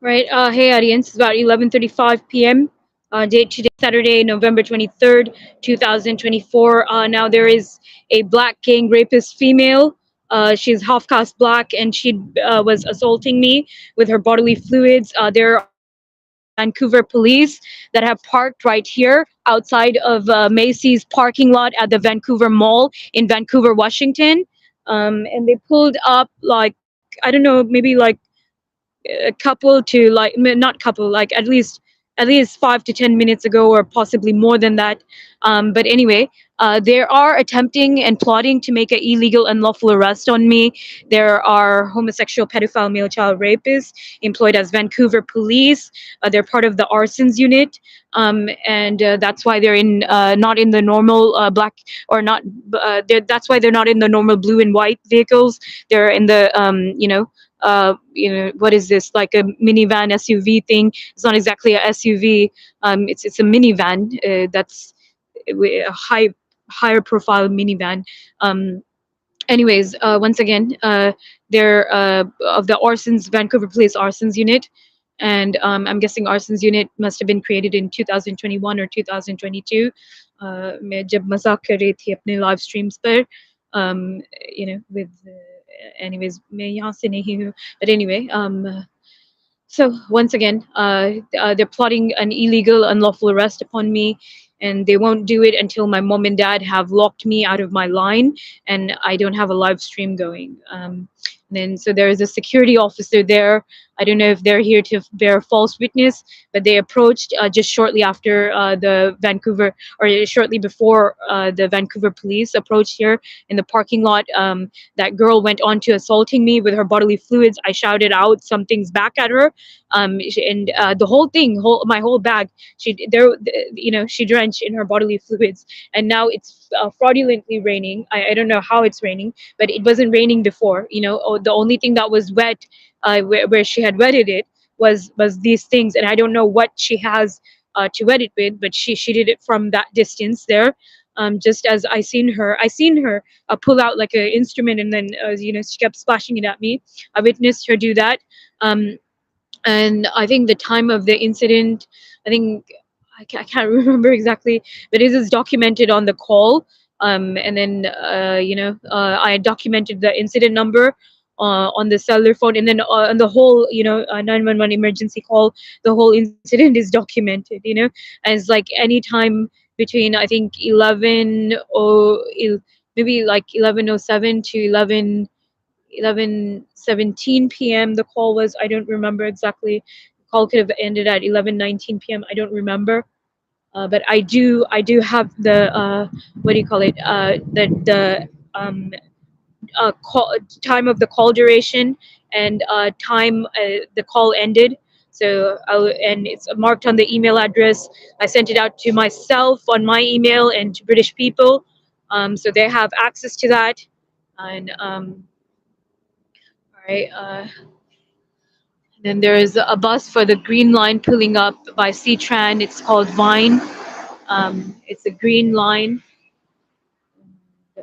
Right. Hey, audience. It's about 11:35 p.m. Date today, Saturday, November 23rd, 2024. Now there is a black gang rapist female. She's half caste black, and she was assaulting me with her bodily fluids. There are Vancouver police that have parked right here outside of Macy's parking lot at the Vancouver Mall in Vancouver, Washington. And they pulled up like I don't know, maybe like a couple to like not couple, like at least 5 to 10 minutes ago, or possibly more than that. But anyway, they are attempting and plotting to make an illegal unlawful arrest on me. There are homosexual pedophile male child rapists employed as Vancouver police. They're part of the arsons unit, and that's why they're in not in the normal black, or not that's why they're not in the normal blue and white vehicles. They're in the what is this, like a minivan SUV thing? It's not exactly a SUV. It's a minivan. That's a higher profile minivan. um Anyways, once again, they're of the arsons, Vancouver police arsons unit. And I'm guessing arsons unit must have been created in 2021 or 2022. मैं जब मजाक कर रही थी अपने live streams पर, with anyways मैं यहाँ से नहीं हूँ, but anyway, so once again, they're plotting an illegal, unlawful arrest upon me, and they won't do it until my mom and dad have locked me out of my line, and I don't have a live stream going. Then so there is a security officer there. I don't know if they're here to bear false witness, but they approached just shortly after the Vancouver, or shortly before the Vancouver police approached here in the parking lot. That girl went on to assaulting me with her bodily fluids. I shouted out some things back at her, and the whole thing, my whole bag, she drenched in her bodily fluids. And now it's fraudulently raining. I don't know how it's raining, but it wasn't raining before. The only thing that was wet, where she had wetted it, was these things, and I don't know what she has to wet it with, but she did it from that distance there. Just as I seen her pull out like an instrument, and then she kept splashing it at me. I witnessed her do that. um, and I think the time of the incident, I think I can't remember exactly, but it is documented on the call. And then I documented the incident number on the cellular phone, and then on the whole 911 emergency call, the whole incident is documented. As like any time between, I think, 11, maybe like 11:07 to 11:17 p.m. The call was. I don't remember exactly. The call could have ended at 11:19 p.m. I don't remember. But I do have the what do you call it? The time of the call duration, and time the call ended. So and it's marked on the email address. I sent it out to myself on my email and to British people, so they have access to that. And all right. Then there is a bus for the Green Line pulling up by C-Tran. It's called Vine. It's a green line. I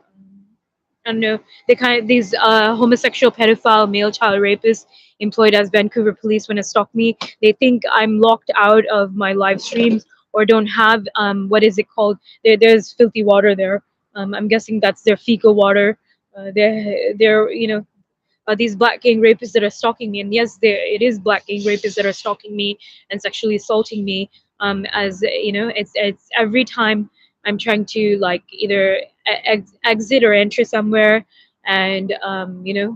don't know. These homosexual pedophile male child rapists employed as Vancouver police want to stalk me. They think I'm locked out of my live streams, or don't have what is it called? There's filthy water there. I'm guessing that's their fecal water. They're these black gang rapists that are stalking me. And yes, it is black gang rapists that are stalking me and sexually assaulting me. As it's every time I'm trying to like either exit or enter somewhere. And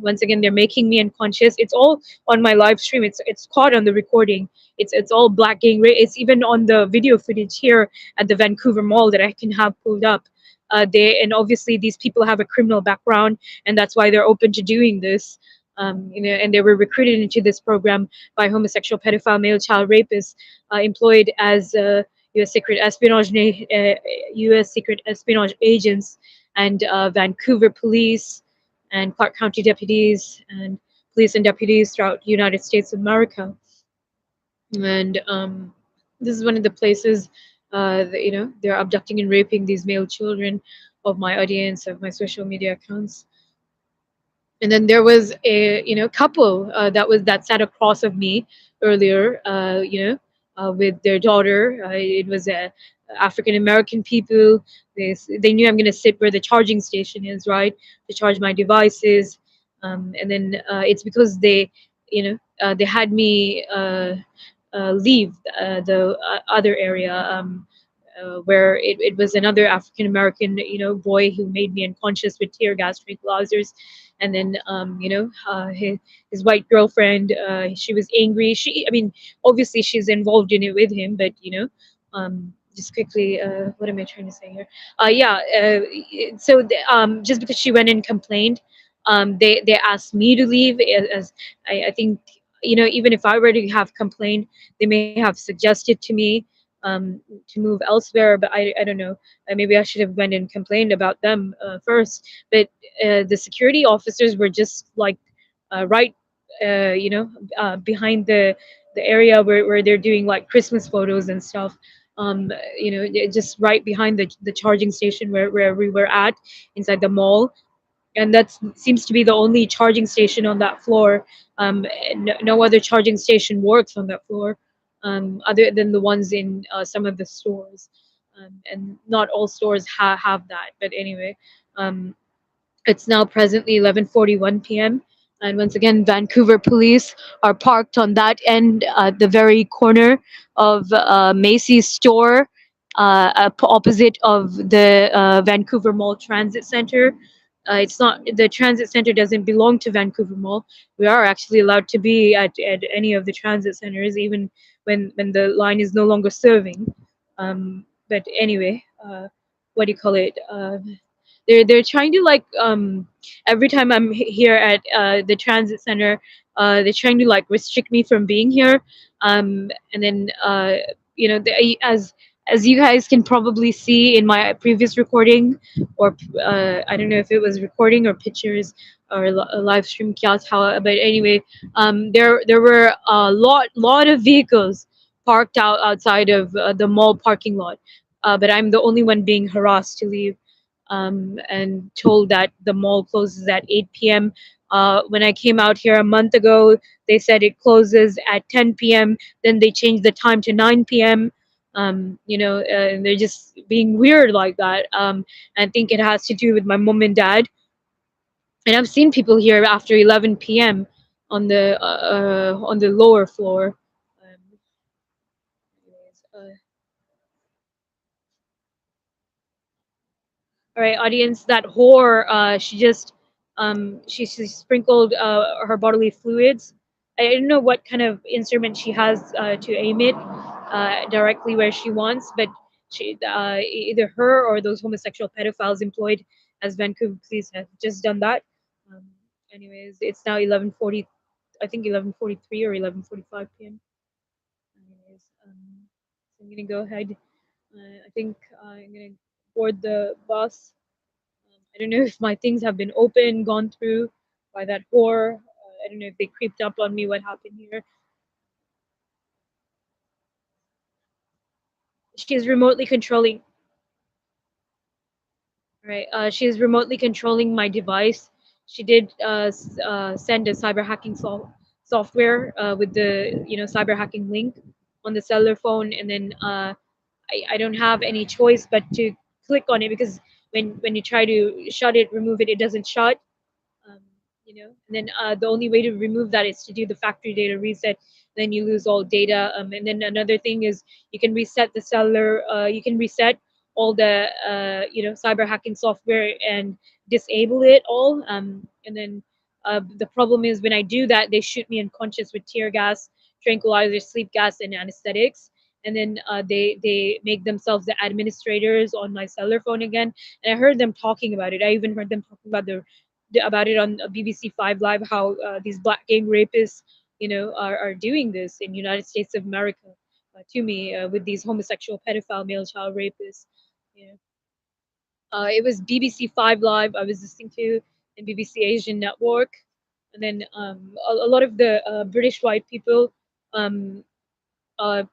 once again, they're making me unconscious. It's all on my live stream. It's caught on the recording. It's all black gang It's even on the video footage here at the Vancouver Mall that I can have pulled up. And obviously these people have a criminal background, and that's why they're open to doing this. And they were recruited into this program by homosexual pedophile male child rapists employed as U.S. secret espionage agents, and Vancouver police, and Clark County deputies, and police and deputies throughout the United States of America. And this is one of the places that they're abducting and raping these male children of my audience, of my social media accounts. And then there was a couple that sat across of me earlier, with their daughter. It was African American people. They knew I'm going to sit where the charging station is, right, to charge my devices. And then it's because they had me leave the other area, where it was another African American, boy who made me unconscious with tear gas tranquilizers. And then, his white girlfriend, she was angry. I mean, obviously she's involved in it with him, but just quickly, what am I trying to say here? Yeah, just because she went and complained, they asked me to leave. As I think, even if I were to have complained, they may have suggested to me to move elsewhere, but I don't know. Maybe I should have went and complained about them first. But the security officers were just like right, behind the area where they're doing like Christmas photos and stuff. Just right behind the charging station where we were at inside the mall, and that seems to be the only charging station on that floor. No other charging station works on that floor, other than the ones in some of the stores, and not all stores have that. But anyway, um, it's now presently 11:41 p.m. And once again, Vancouver police are parked on that end, the very corner of Macy's store, opposite of the Vancouver Mall Transit Center. It's not The transit center doesn't belong to Vancouver Mall. We are actually allowed to be at any of the transit centers, even when the line is no longer serving. But anyway, what do you call it? They're trying to like, every time I'm here at the transit center, they're trying to like restrict me from being here. And then as you guys can probably see in my previous recording, or I don't know if it was recording or pictures or a live stream kiosk, how, but anyway, there were a lot of vehicles parked outside of the mall parking lot, but I'm the only one being harassed to leave, and told that the mall closes at 8 p.m. When I came out here a month ago, they said it closes at 10 p.m. Then they changed the time to 9 p.m. And they're just being weird like that. I think it has to do with my mom and dad. And I've seen people here after 11 p.m. On the lower floor. Anyways, all right, audience, that whore, she sprinkled her bodily fluids. I don't know what kind of instrument she has to aim it directly where she wants, but either her or those homosexual pedophiles employed as Vancouver police have just done that. Um, Anyways, it's now 11:40, I think 11:43 or 11:45 p.m. Anyways, so I'm gonna go ahead. I think I'm gonna board the bus. I don't know if my things have been open, gone through by that whore. I don't know if they creeped up on me. What happened here? She is remotely controlling. Right. She is remotely controlling my device. She did send a cyber hacking software with the cyber hacking link on the cellular phone, and then I don't have any choice but to click on it, because when you try to shut it, remove it, it doesn't shut. um, and then the only way to remove that is to do the factory data reset. Then you lose all data, and then another thing is you can reset the cellular, you can reset all the cyber hacking software and disable it all, and then the problem is when I do that, they shoot me unconscious with tear gas, tranquilizers, sleep gas, and anesthetics. And then they make themselves the administrators on my cellular phone again. And I heard them talking about it. I even heard them talking about it on BBC Five Live, how these black gang rapists, are doing this in United States of America, to me, with these homosexual pedophile male child rapists. You know, it was BBC Five Live I was listening to, and BBC Asian Network, and then a lot of the British white people, um, uh,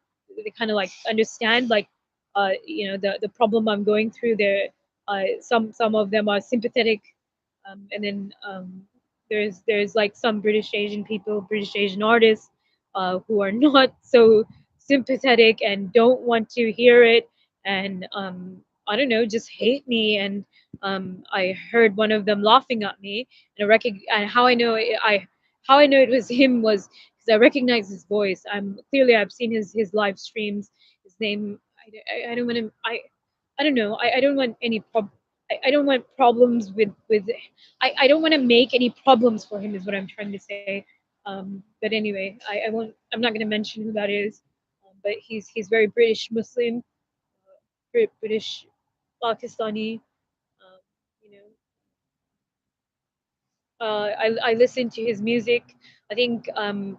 they kind of like understand, like, the problem I'm going through. There, some of them are sympathetic, and then there's like some British Asian people, British Asian artists, who are not so sympathetic and don't want to hear it, and I don't know, just hate me. And I heard one of them laughing at me, and and how I know it was him was because I recognize his voice. I've seen his live streams. His name, I don't want to I don't know. I don't want any I don't want problems with I don't want to make any problems for him is what I'm trying to say. But anyway, I won't. I'm not going to mention who that is. But he's very British Muslim, British Pakistani. Um, you know, I listened to his music. I think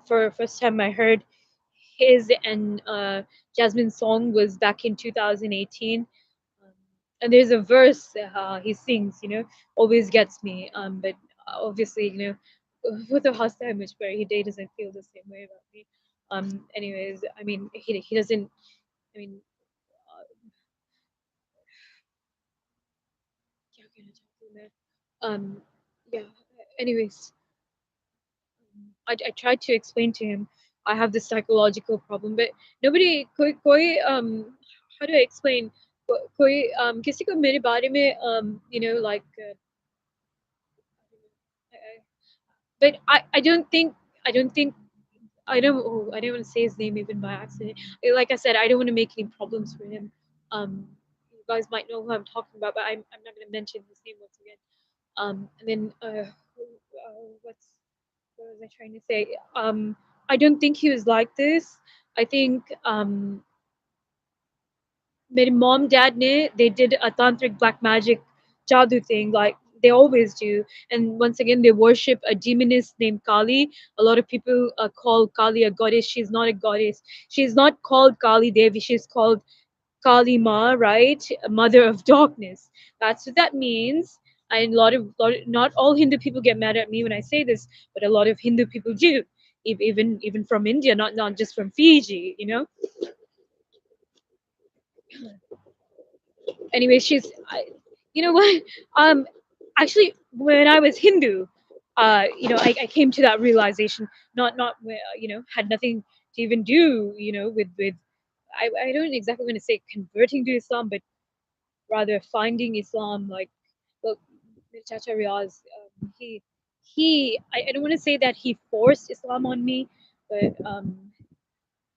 for first time I heard his and Jasmine's song was back in 2018. Um, and there's a verse he sings, always gets me. But obviously, with the hostile image where he doesn't feel the same way about me. Anyways, I mean, he doesn't. I mean, क्या कहना चाहती हूँ मैं? Yeah. Anyways, I tried to explain to him I have this psychological problem, but nobody how do I explain कोई किसी को मेरे बारे में like but I don't think I don't think I don't want to say his name even by accident. Like I said, I don't want to make any problems for him. You guys might know who I'm talking about, but I'm not going to mention his name once again. And then what was I trying to say? I don't think he was like this. I think my mom, dad, they did a tantric black magic jadoo thing, like they always do. And once again, they worship a demoness named Kali. A lot of people call Kali a goddess. She's not a goddess. She's not called Kali Devi. She's called Kali Ma, right? Mother of darkness. That's what that means. And not all Hindu people get mad at me when I say this, but a lot of Hindu people do, even from India, not just from Fiji. Anyway, you know what? Um, Actually, when I was Hindu, I came to that realization. Not had nothing to even do, with I don't exactly want to say converting to Islam, but rather finding Islam. Like, well, Chacha Riaz, I don't want to say that he forced Islam on me, but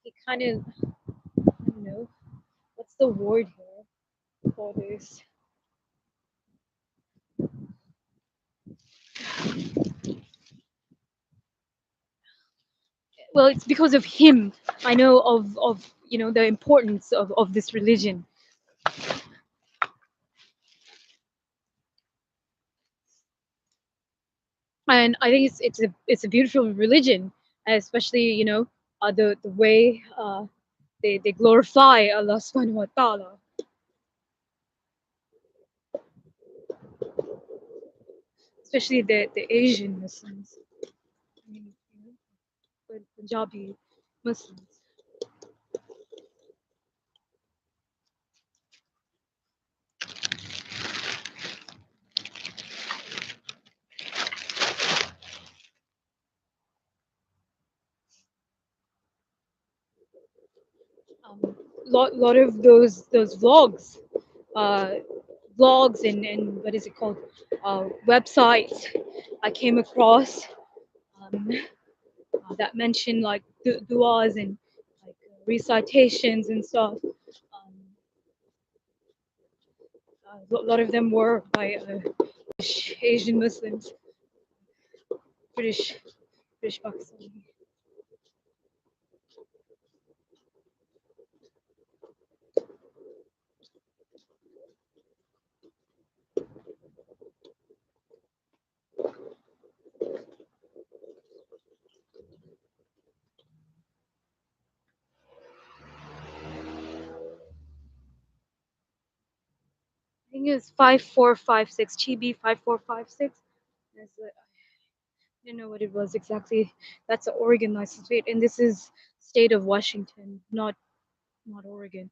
he kind of, I don't know, what's the word here for this? Well, it's because of him I know of the importance of this religion. And I think it's a beautiful religion, especially the way they glorify Allah subhanahu wa ta'ala, especially the Asian Muslims. I mean, Punjabi Muslims. Lot of those uh, and what is it called, websites I came across, um, that mention like duas and like recitations and stuff. A lot of them were by Asian Muslims, British British Pakistani. I think it was 5456 TB 5456. I didn't know what it was exactly. That's an Oregon license plate, and this is state of Washington, not Oregon.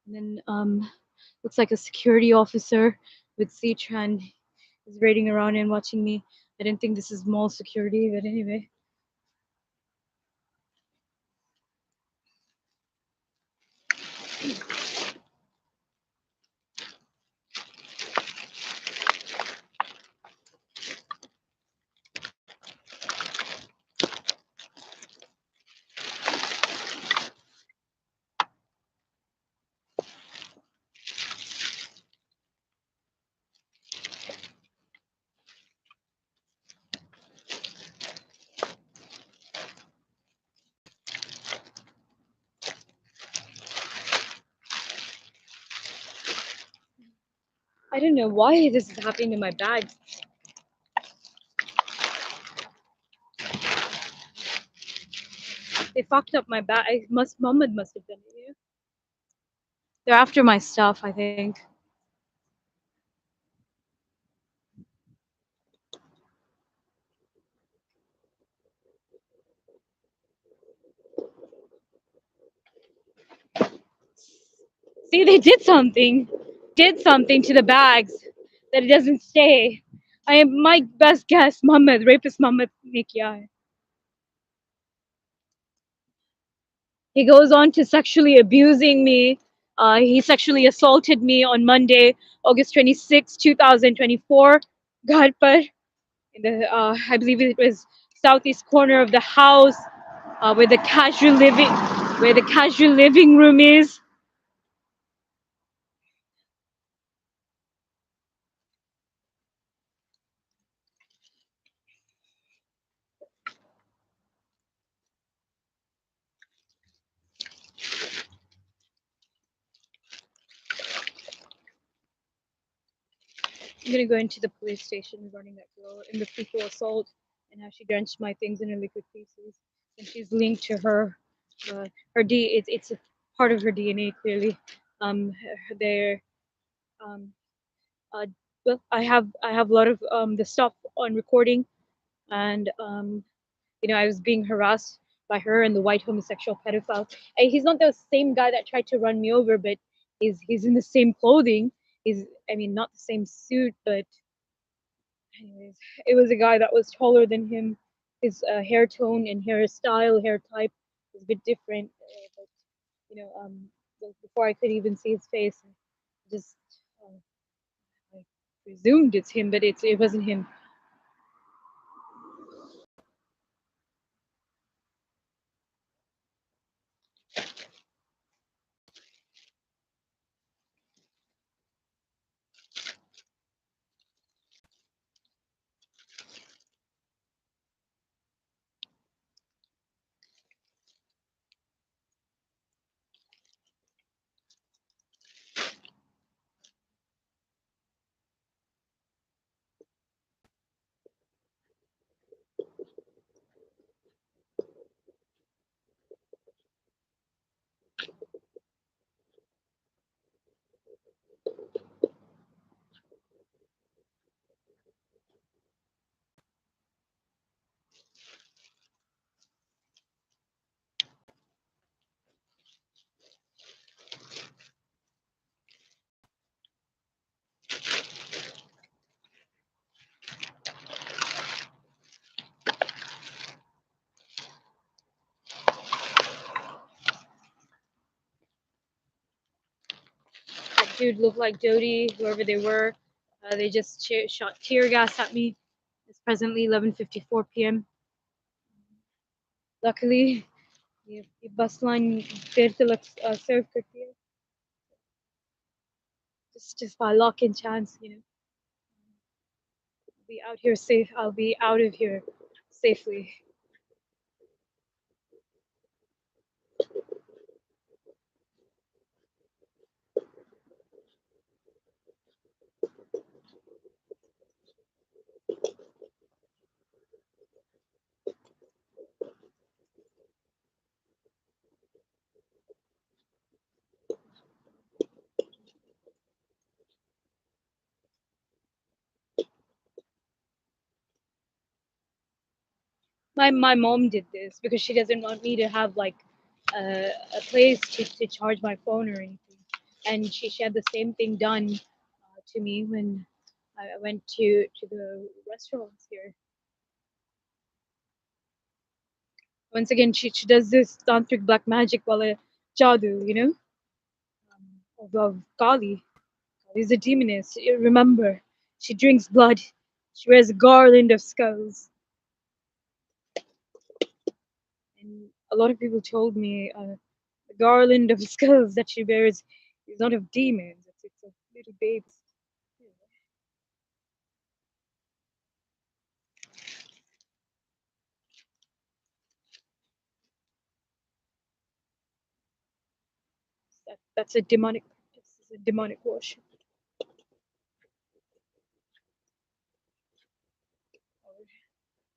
And then looks like a security officer with C-Tran is raiding around and watching me. I didn't think this is mall security, but anyway. I don't know why this is happening to my bag. They fucked up my bag. Muhammad must have done it. They're after my stuff, I think. See, they did something. Did something to the bags that it doesn't stay. I am my best guess, Muhammad, rapist Muhammad ne kiya hai. He goes on to sexually abusing me. He sexually assaulted me on Monday, August 26, 2024. God, but in the I believe it was southeast corner of the house, where the casual living room is. I'm gonna go into the police station regarding that girl and the frequent assault and how she drenched my things in her liquid feces. And she's linked to her D. It's a part of her DNA clearly. There, um, uh, well, I have a lot of the stuff on recording, and I was being harassed by her and the white homosexual pedophile. And he's not the same guy that tried to run me over, but he's in the same clothing. I mean, not the same suit, but anyways, it was a guy that was taller than him. His hair tone and hairstyle, hair type was a bit different. But before I could even see his face, just I presumed it's him, but it wasn't him. That dude looked like Jody, whoever they were. They just shot tear gas at me. It's presently 11:54 p.m. Luckily, ये bus line देर से serve करती है. Just by luck and chance, be out here safe. I'll be out of here safely. My mom did this because she doesn't want me to have like a place to charge my phone or anything, and she had the same thing done to me when I went to the restaurants here. once again she does this tantric black magic wala jadoo, of Kali. Kali is a demoness. Remember, she drinks blood. She wears a garland of skulls. And a lot of people told me the garland of skulls that she wears is not of demons. It's of little babies. That's a demonic practice. It's a demonic worship.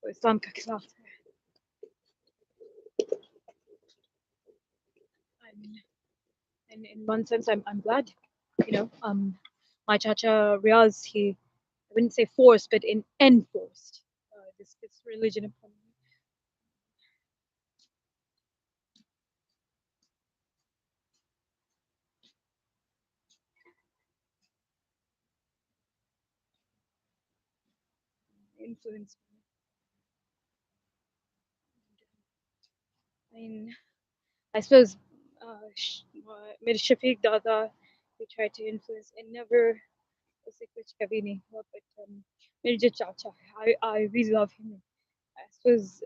Or Islam ka khilaf hai. And, and in one sense, I'm glad. My chacha Riaz, he, I wouldn't say forced, but enforced this religion upon me. Influenced me. I mean, I suppose मेरे Shafiq Dada, he tried to influence and never उसे कुछ कभी नहीं हुआ, but मेरे जो चाचा है, I really love him. I suppose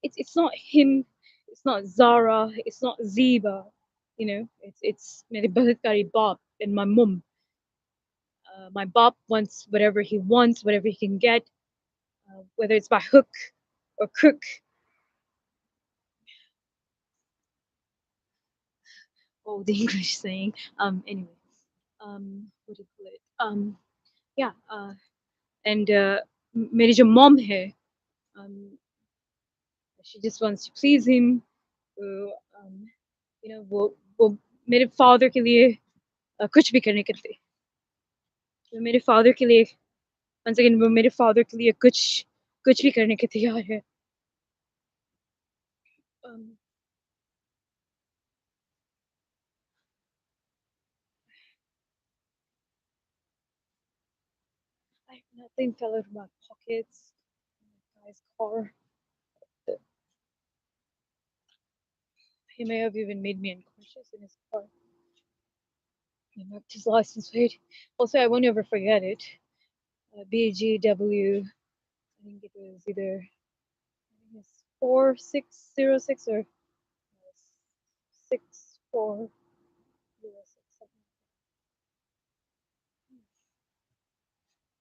it's not him, it's not Zara, it's not Ziba, it's मेरे बहन Bob and my mum. My Bob wants whatever he wants, whatever he can get, whether it's by hook or crook. Oh, the English saying. Anyway, what do you call it? Yeah. And मेरी जो mom है, she just wants to please him. वो मेरे father के लिए कुछ भी करने करते. वो मेरे father के लिए once again वो मेरे father के लिए कुछ भी करने के तैयार है. Um, Nothing fell out of my pockets. My guy's car. He may have even made me unconscious in his car. He marked his license plate. Also, I won't ever forget it. BGW. I think it was either 4606 or 6406.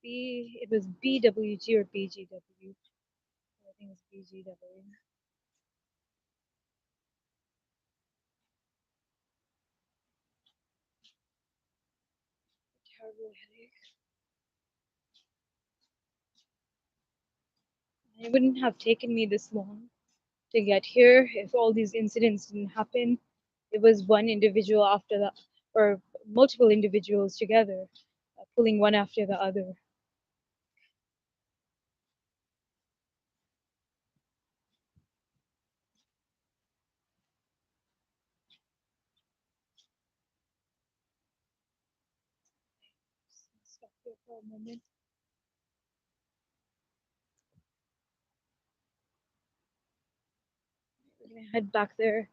It was BWG or BGW. I think it's BGW. Terrible headache. It wouldn't have taken me this long to get here if all these incidents didn't happen. It was one individual after the, or multiple individuals together, pulling one after the other. Stop here for a moment. We're gonna head back there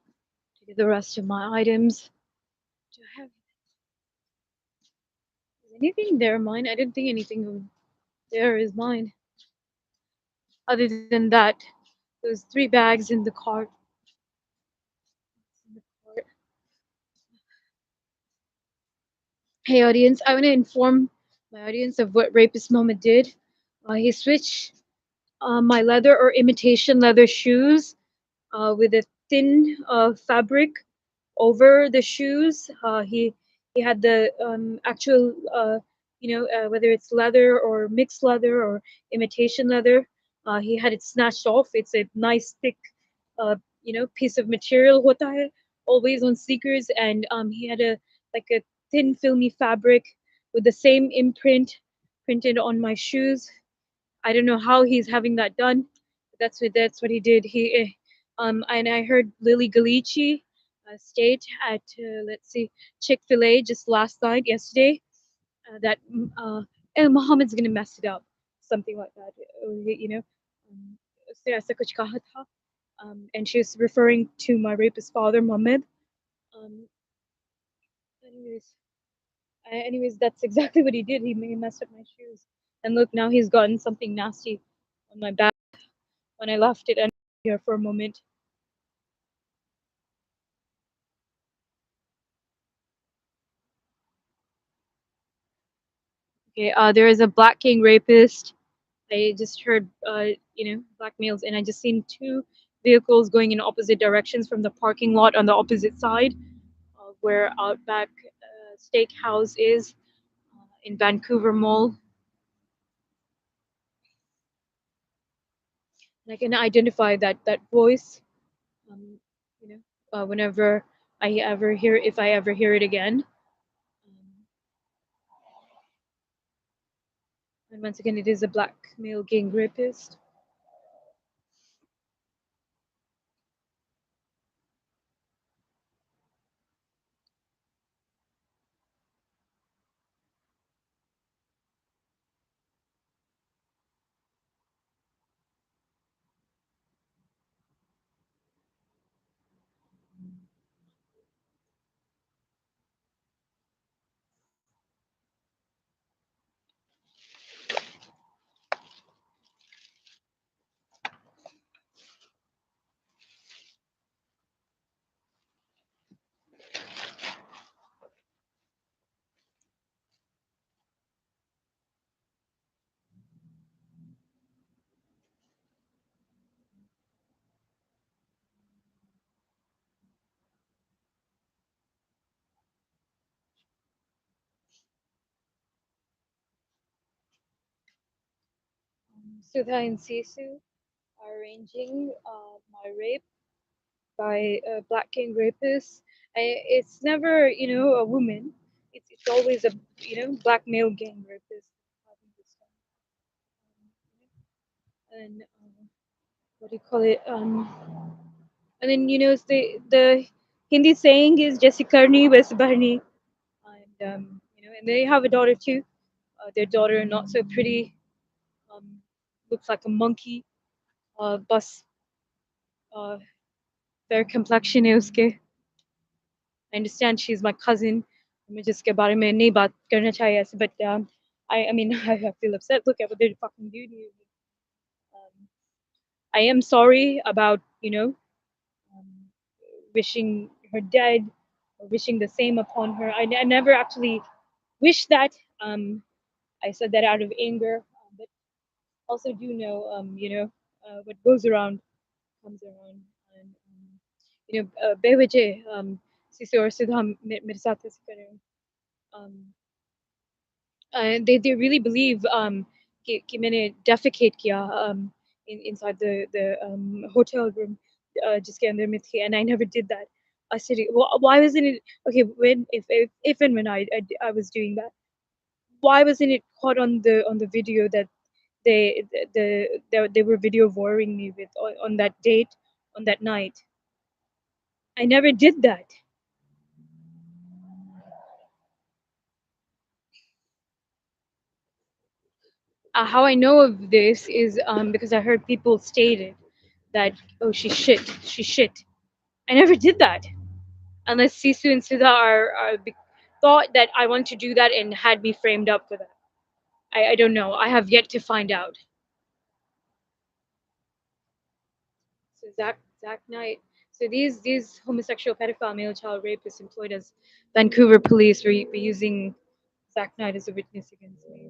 to get the rest of my items. Do I have? Is anything there mine? I didn't think anything there is mine. Other than that, those 3 bags in the cart. Hey audience, I want to inform my audience of what Rapist Moment did. He switched my leather or imitation leather shoes with a thin fabric over the shoes. He had the actual, whether it's leather or mixed leather or imitation leather. He had it snatched off. It's a nice thick, piece of material. Hota hai, always on sneakers, and he had a thin filmy fabric with the same imprint printed on my shoes. I don't know how he's having that done. But that's what he did. And I heard Lily Galici state at let's see, Chick-fil-A just last night, yesterday, that Muhammad's gonna mess it up, something like that. उसने ऐसा कुछ कहा था. and she was referring to my rapist father, Mohammed. Um, anyways, anyways, that's exactly what he did. He messed up my shoes, and look, now he's gotten something nasty on my back when I left it here for a moment. Okay, there is a black king rapist. I just heard, black males, and I just seen two vehicles going in opposite directions from the parking lot on the opposite side of where Outback Steakhouse is in Vancouver Mall. And I can identify that voice, um, whenever if I ever hear it again. Um, and once again, it is a black male gang rapist. Sudha and Sisu are arranging my rape by black gang rapists. It's never, a woman. It's always a, black male gang rapist having this and what do you call it? And then the Hindi saying is "Jaisi karni वैसे भरनी," and and they have a daughter too. Their daughter not so pretty, um, looks like a monkey. बस fair complexion है उसके. I understand she's my cousin. मुझे इसके बारे में नहीं बात करना चाहिए ऐसे, but I mean I feel upset. Look at what they fucking do to you. Um, I am sorry about um, wishing her dead or wishing the same upon her. I never actually wished that. I said that out of anger, but also do know what goes around comes around. And बेवजह किसी और से हम मेरे साथ ऐसे कर रहे हो. Um, they really believe कि मैंने defecate किया inside the hotel room जिसके अंदर में थी, and I never did that. I said, why wasn't it okay when if and when I was doing that? Why wasn't it caught on the video that they were video voring me with on that date on that night? I never did that. How I know of this is because I heard people stated that, oh, she shit. I never did that unless Sisu and Siddha thought that I want to do that and had me framed up for that. I don't know. I have yet to find out. So Zach Knight. So these homosexual pedophile male child rapists employed as Vancouver police were using Zach Knight as a witness against me.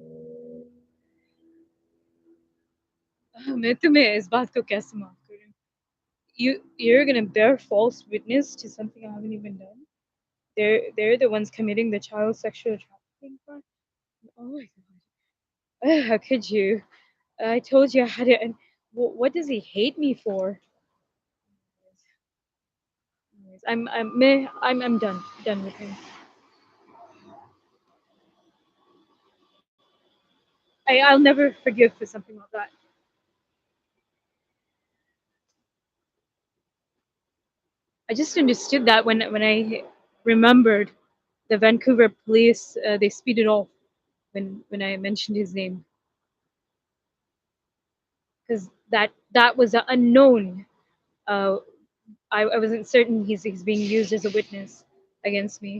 मैं तुम्हें इस बात को कैसे माफ करूं? You're gonna bear false witness to something I haven't even done. They're the ones committing the child sexual trafficking crime. Oh my god! How could you? I told you I had it. And what does he hate me for? Anyways, I'm done with him. I'll never forgive for something like that. I just understood that when I remembered the Vancouver police, they speeded off when I mentioned his name because that was an unknown uh, I wasn't certain he's being used as a witness against me,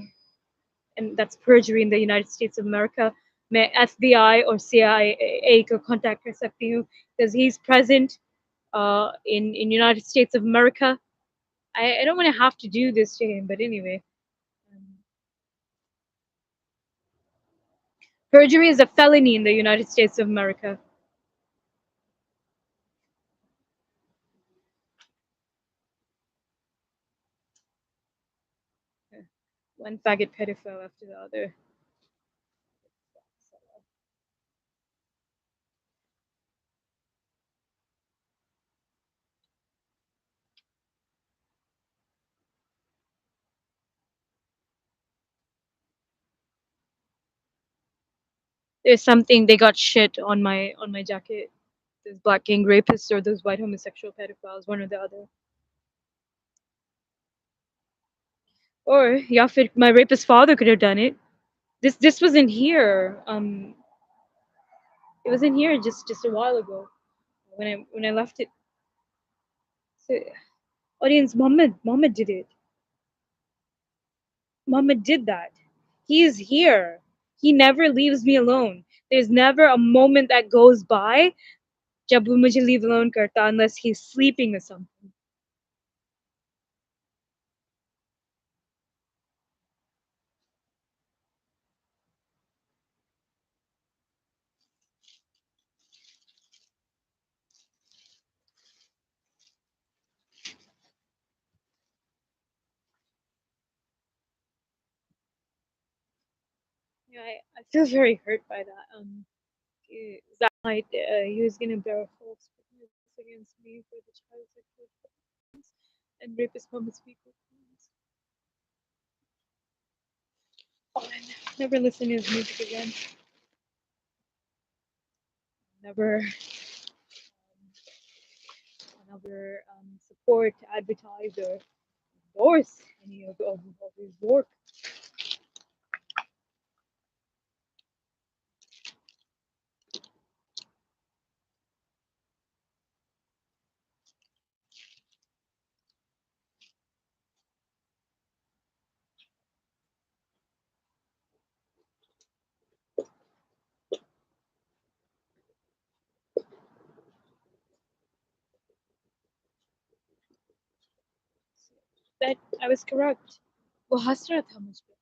and that's perjury in the United States of America. मैं FBI or CIA को contact कर सकती हूँ because he's present in United States of America. I don't want to have to do this to him, but anyway. Perjury is a felony in the United States of America. One faggot pedophile after the other. There's something they got shit on my jacket. Those black gang rapists or those white homosexual pedophiles, one or the other. Or yeah, my rapist father could have done it. This wasn't here. It was in here just a while ago when I left it. So, audience, Muhammad did it. Muhammad did that. He is here. He never leaves me alone. There's never a moment that goes by जब वो मुझे leave alone करता unless he's sleeping or something. Yeah, I feel very hurt by that. That night he was gonna bear false witness against me for the child sexual violence and rapist Muhammad's people. Oh, and never listen to his music again. Never support, advertise, or endorse any of his work. That I was correct. वो हंस रहा था मुझ पे.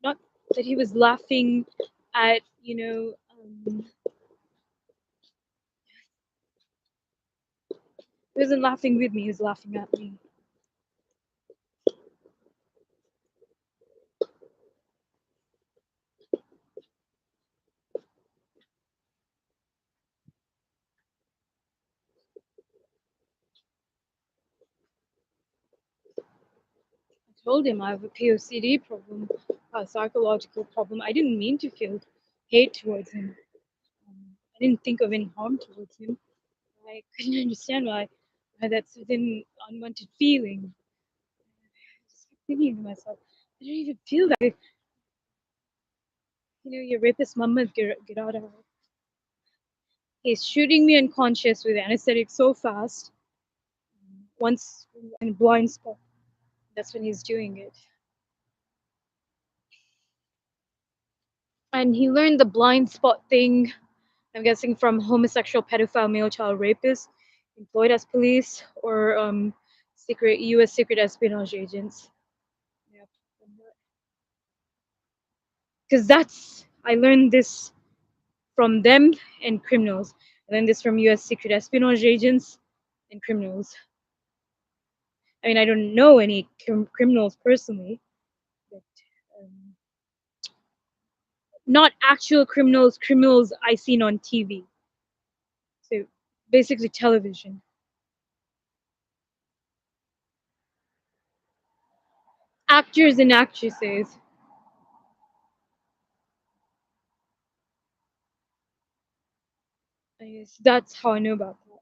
Not that he was laughing at, he wasn't laughing with me, he was laughing at me. I told him I have a POCD problem, a psychological problem. I didn't mean to feel hate towards him. I didn't think of any harm towards him. I couldn't understand why that certain unwanted feeling. I just kept thinking to myself, I don't even feel that. Your rapist mama, get out of her. He's shooting me unconscious with anesthetic so fast. Once in a blind spot, that's when he's doing it. And he learned the blind spot thing, I'm guessing, from homosexual pedophile male child rapists employed as police or secret U.S. secret espionage agents. Yeah, because I learned this from them and criminals. I learned this from U.S. secret espionage agents and criminals. I mean, I don't know any criminals personally, but not actual criminals, criminals I seen on TV. So basically television. Actors and actresses. I guess that's how I know about that.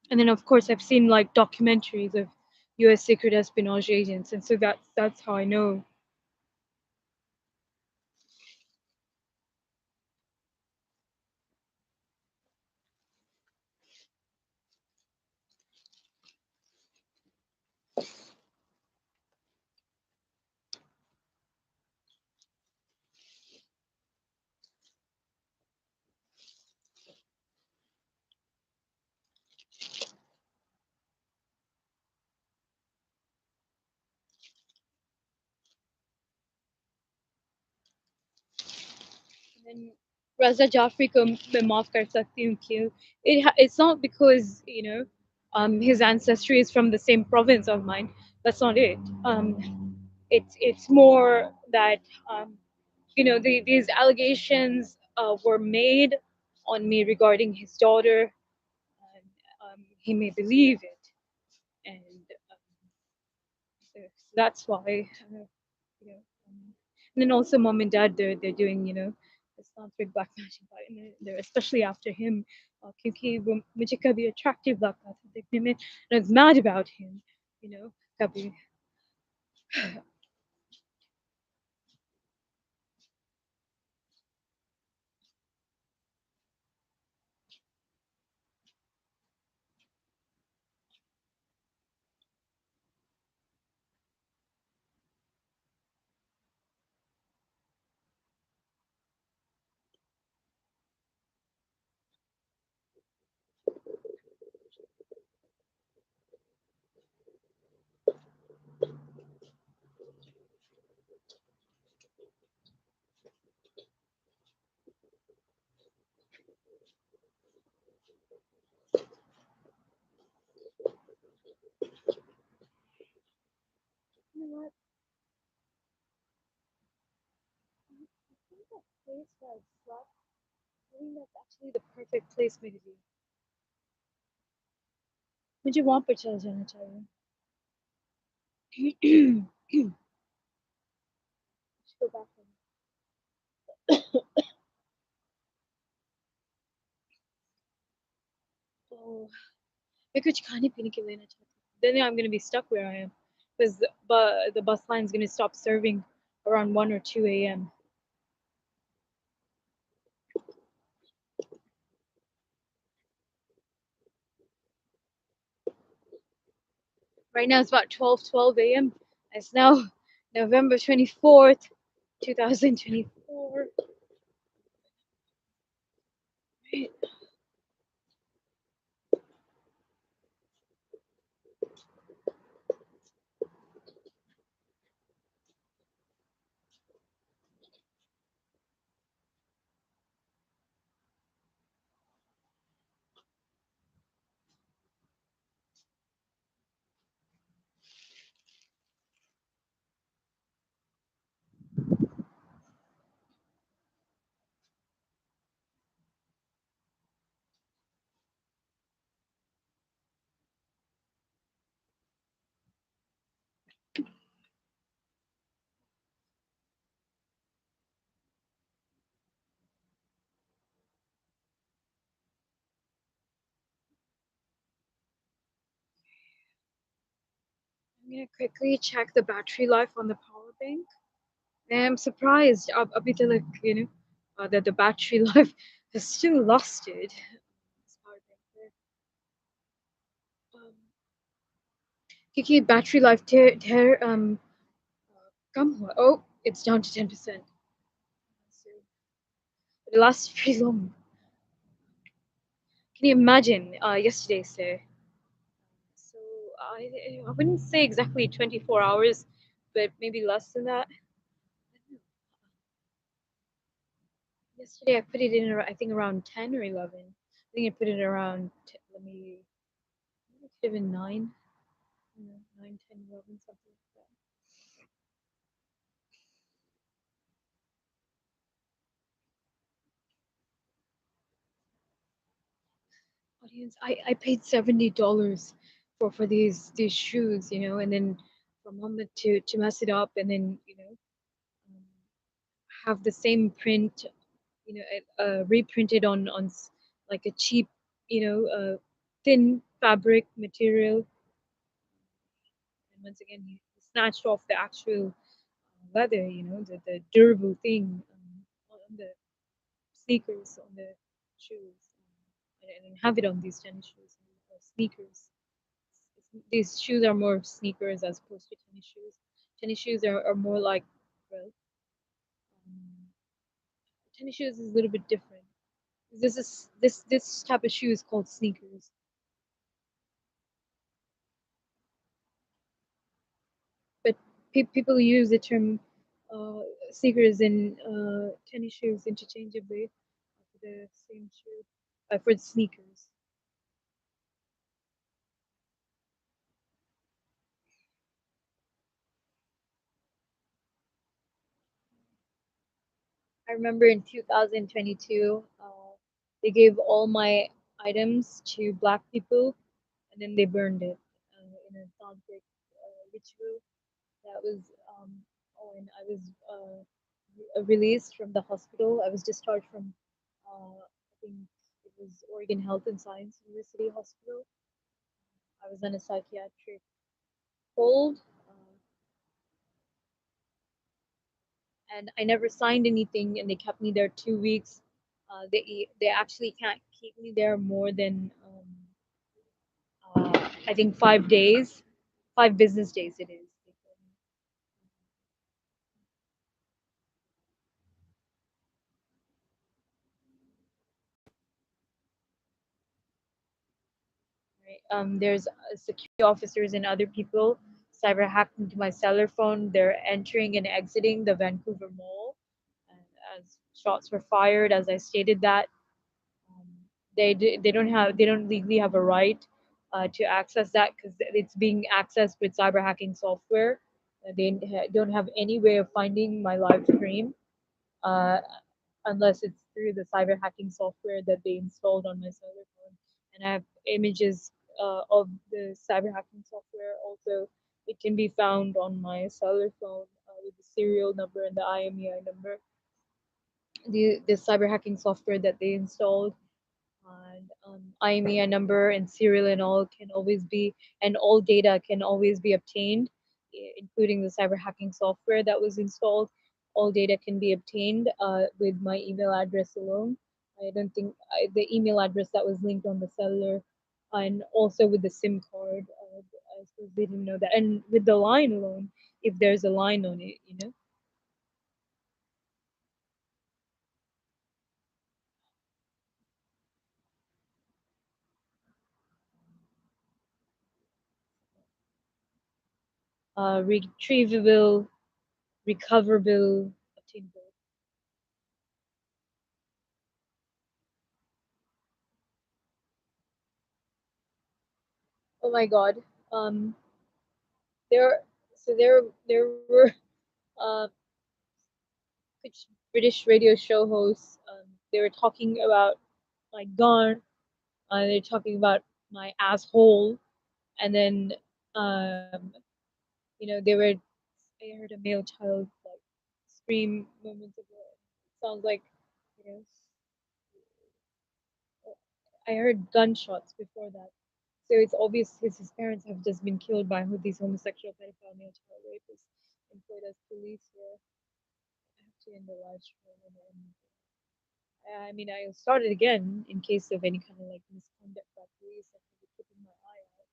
And then of course I've seen like documentaries of US secret espionage agents, and so that's how I know. then Raza Jaffrey को मैं माफ कर सकती हूँ क्यों? It's not because his ancestry is from the same province of mine. That's not it. It's more that these allegations were made on me regarding his daughter, and he may believe it, and that's why. You know, and then also mom and dad, they're doing this tantric black magic, and they're especially after him. क्योंकि वो मुझे कभी attractive लगता था देखने में, and I was mad about him, कभी. You know what? I think that place where I slept, I think that's actually the perfect place for me to be. मुझे वहाँ पर चला जाना चाहिए. Go back home. Oh, मैं कुछ खाने पीने के लेना चाहती हूँ. Then I'm gonna be stuck where I am, because the bus line is gonna stop serving around 1 or 2 a.m. Right now it's about 12 a.m. It's now November 24th, 2024. Right. I'm gonna quickly check the battery life on the power bank. And I'm surprised, abhi tak, that the battery life has still lasted. This power bank there. Um, क्योंकि battery life कम हुआ. Oh, it's down to 10%. So it lasts pretty long. Can you imagine? Yesterday, so I wouldn't say exactly 24 hours, but maybe less than that. Yesterday I put it in, I think around 10 or 11. I think I put it around, let me, maybe it could have been 9, 9, 10, 11, something like that. Audience, I paid $70 for these shoes, and then for mom to mess it up, and then um, have the same print, reprinted on like a cheap, thin fabric material. And once again, he snatched off the actual leather, the durable thing, on the sneakers, on the shoes, and have it on these tennis shoes or sneakers. These shoes are more sneakers as opposed to tennis shoes. Tennis shoes are more like, well, um, tennis shoes is a little bit different. This type of shoe is called sneakers. But people use the term sneakers and tennis shoes interchangeably for the same shoe for the sneakers. I remember in 2022, they gave all my items to black people, and then they burned it in a tantric ritual. That was, um, oh, and I was released from the hospital. I was discharged from, I think it was Oregon Health and Science University Hospital. I was on a psychiatric hold, and I never signed anything, and they kept me there 2 weeks. They actually can't keep me there more than I think 5 days, 5 business days it is. Right? There's security officers and other people cyber hacked into my cellular phone. They're entering and exiting the Vancouver Mall, and as shots were fired, as I stated that. Um, they don't legally have a right to access that because it's being accessed with cyber hacking software. Don't have any way of finding my live stream uh, unless it's through the cyber hacking software that they installed on my cellular phone. And I have images of the cyber hacking software. Also, it can be found on my cellular phone with the serial number and the IMEI number. The cyber hacking software that they installed, and IMEI number and serial and all can always be, and all data can always be obtained, including the cyber hacking software that was installed. All data can be obtained with my email address alone. I don't think the email address that was linked on the cellular, and also with the SIM card. I suppose they didn't know that, and with the line alone, if there's a line on it, retrievable, recoverable, obtainable. Oh my God. Um, there, there were uh, British radio show hosts. They were talking about my gun. They're talking about my asshole, and then um, they were. I heard a male child like scream moments ago. It sounds like you know I heard gunshots before that. So it's obvious his parents have just been killed by these homosexual pedophile male child rapists employed as police here. I have to end the live stream and I mean I'll start it again in case of any kind of like misconduct by police. I can be keeping my eye out.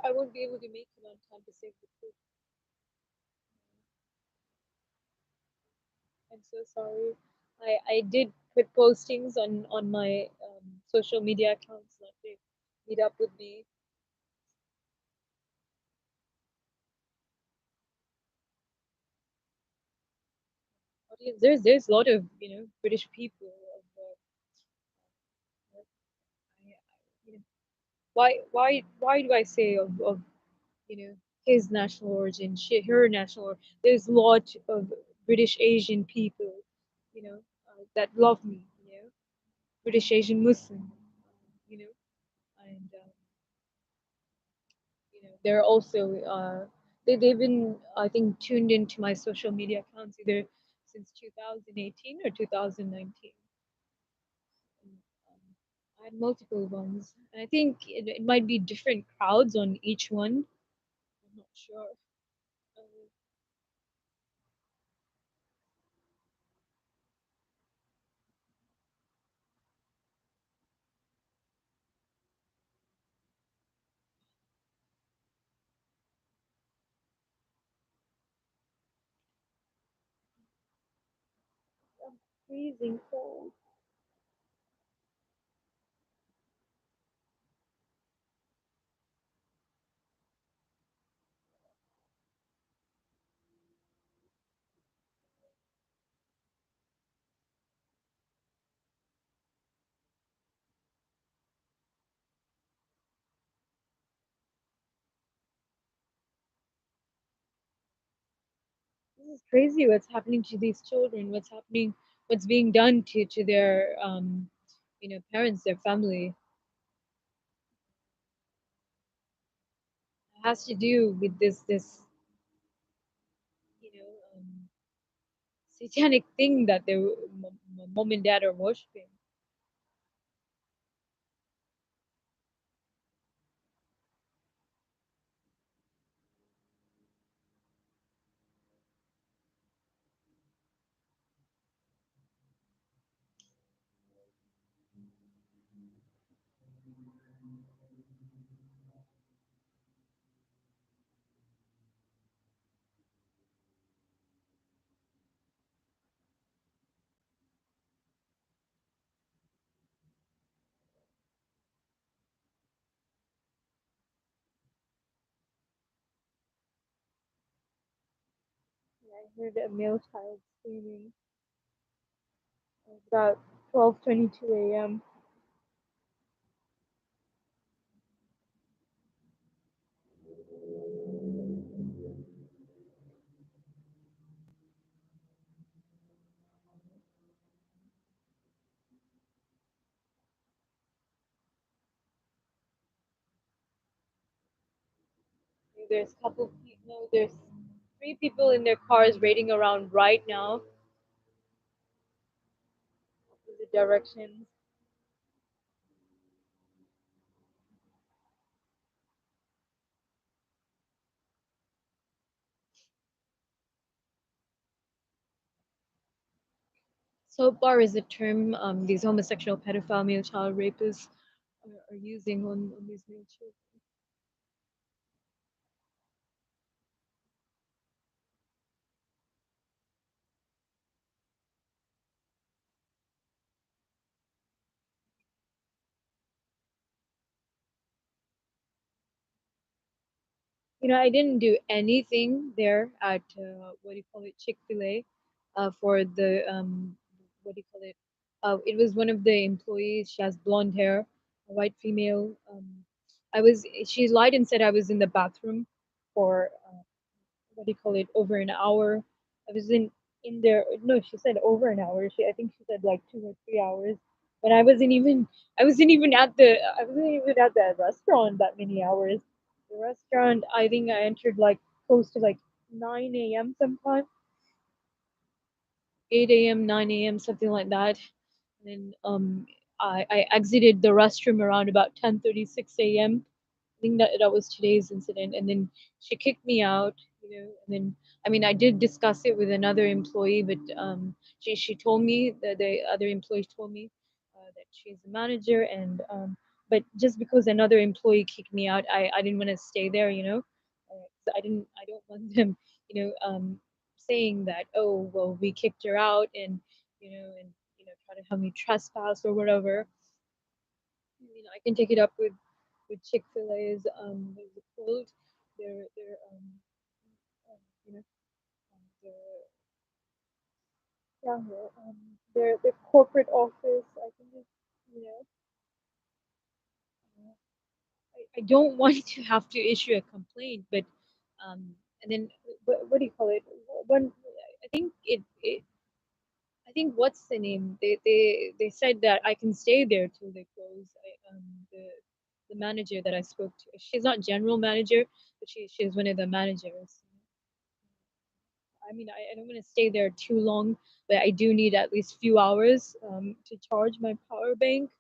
I won't be able to make it on time to save the food. I'm so sorry. I did put postings on my social media accounts that they meet up with me. Audience, there's a lot of British people. Of, you know, why do I say of his national origin, her national origin? There's a lot of British Asian people, that love me. British Asian Muslim, you know, and they're also they've been I think tuned into my social media accounts either since 2018 or 2019. And, I had multiple ones, and I think it might be different crowds on each one. I'm not sure. Uh, Freezing cold. This is crazy what's happening to these children, what's happening, what's being done to their parents, their family. It has to do with this satanic thing that their mom and dad are worshiping. I heard a male child screaming at about 12:22 a.m. There's a couple people, no, there's three people in their cars raiding around right now, opposite directions. So bar is a term these homosexual, pedophile, male child rapists are using on these male children. I didn't do anything there at what do you call it, Chick-fil-A, for the what do you call it? It was one of the employees. She has blonde hair, a white female. She lied and said I was in the bathroom for what do you call it, over an hour. I was in there. No, she said over an hour. I think she said like 2 or 3 hours. But I wasn't even at the restaurant that many hours. The restaurant, I think I entered like close to like 9 a.m. sometime, 8 a.m., 9 a.m., something like that. And then I exited the restroom around about 10:36 a.m. I think that was today's incident, and then she kicked me out. And then I mean I did discuss it with another employee, but she told me that the other employee told me that she's a manager, and but just because another employee kicked me out, I didn't want to stay there. 'Cause I don't want them, saying that, oh well, we kicked her out, and try to have me trespass or whatever. I can take it up with Chick Fil A's what is it called? Their you know their yeah their corporate office. I think it's you know I don't want to have to issue a complaint, but and then what do you call it? When I think it I think what's the name? They said that I can stay there till they close. The manager that I spoke to, she's not general manager, but she's one of the managers. I mean, I don't want to stay there too long, but I do need at least few hours to charge my power bank.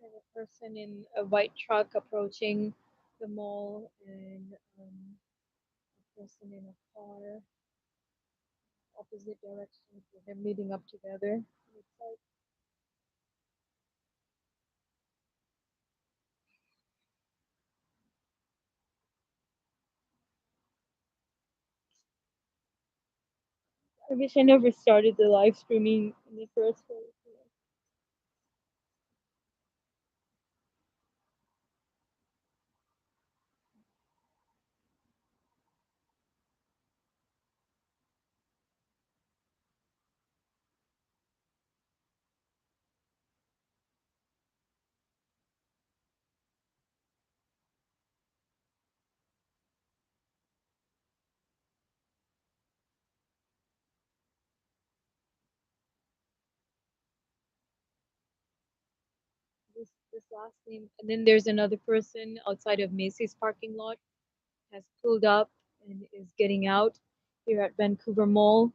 There's a person in a white truck approaching the mall, and a person in a car. opposite directions with them meeting up together. It's like I wish I never started the live streaming in the first place. This last name, and then there's another person outside of Macy's parking lot has pulled up and is getting out here at Vancouver Mall.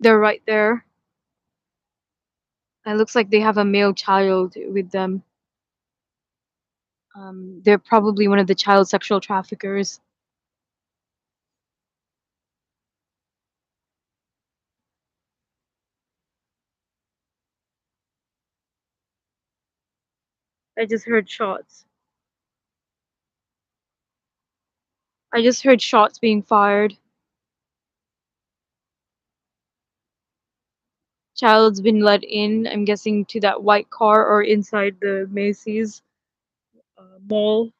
They're right there. It looks like they have a male child with them. They're probably one of the child sexual traffickers. I just heard shots. I just heard shots being fired. Child's been let in, I'm guessing, to that white car or inside the Macy's mall.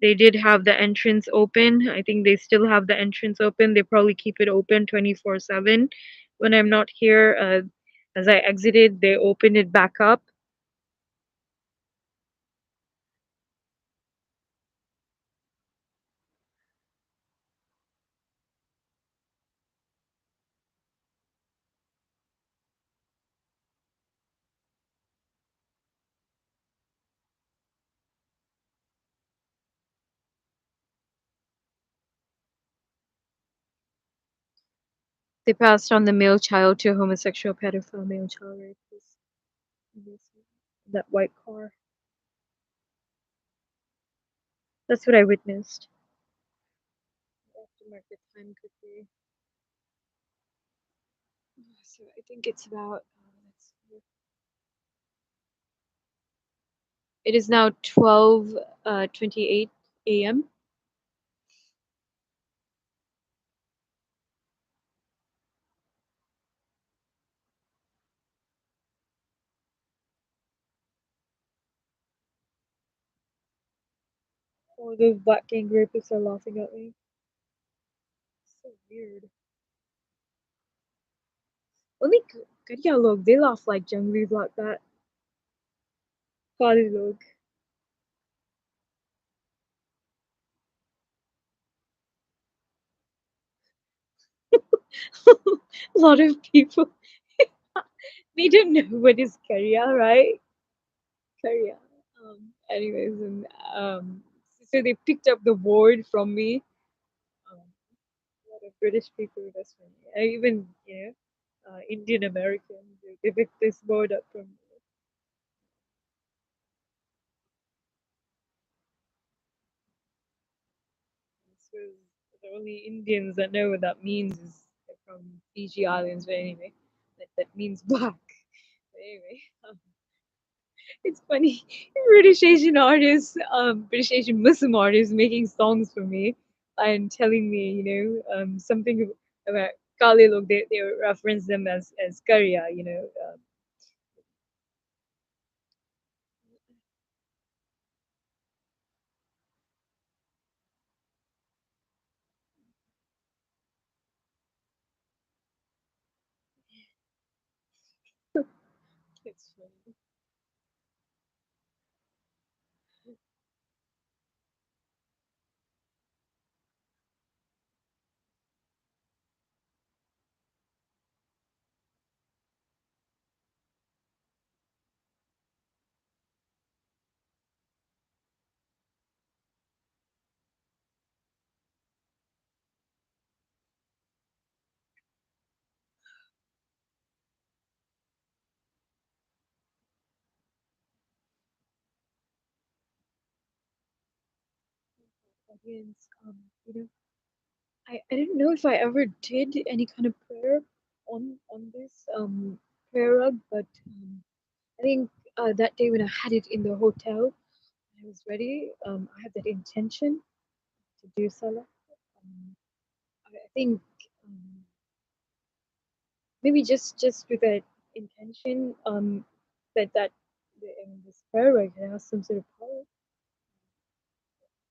They did have the entrance open. I think they still have the entrance open. They probably keep it open 24/7. When I'm not here, as I exited, they opened it back up. They passed on the male child to a homosexual pedophile male child rapist. That white car. That's what I witnessed. I have to mark the time quickly. So I think it's about. Let's see. It is now 12:28 a.m. Oh, those black gang rapists are laughing at me. So weird. Only Kariya log, they laugh like junglis like that. Kali log. A lot of people, they don't know what is Kariya, right? Kariya. Anyways, and so they picked up the word from me. A lot of British people, that's funny. I even, Indian Americans, they picked this word up from me. So the only Indians that know what that means is from Fiji Islands, but anyway, that means black. But anyway, it's funny. British Asian artists, British Asian Muslim artists making songs for me and telling me, something about Kali look. They reference them as Karya, It's funny. audience. You know, I don't know if I ever did any kind of prayer on this prayer rug, but I think that day when I had it in the hotel, I was ready. I had that intention to do salah. I think um, maybe just with that intention, this prayer rug has some sort of power.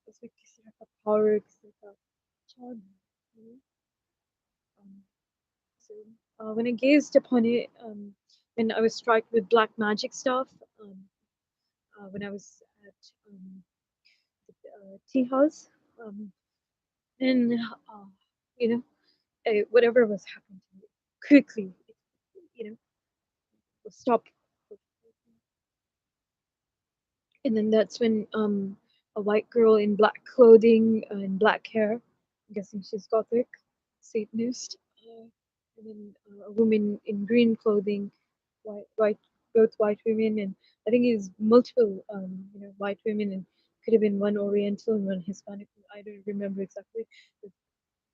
It's like किसी का power, किसी का charm. You know? Um, so when I gazed upon it, when I was struck with black magic stuff, when I was at the tea house, um, and you know, whatever was happening to me quickly, you know, was stopped. And then that's when a white girl in black clothing and black hair, I'm guessing she's Gothic, Satanist, and then a woman in green clothing, white, both white women, and I think it's multiple, white women, and could have been one Oriental and one Hispanic. I don't remember exactly. But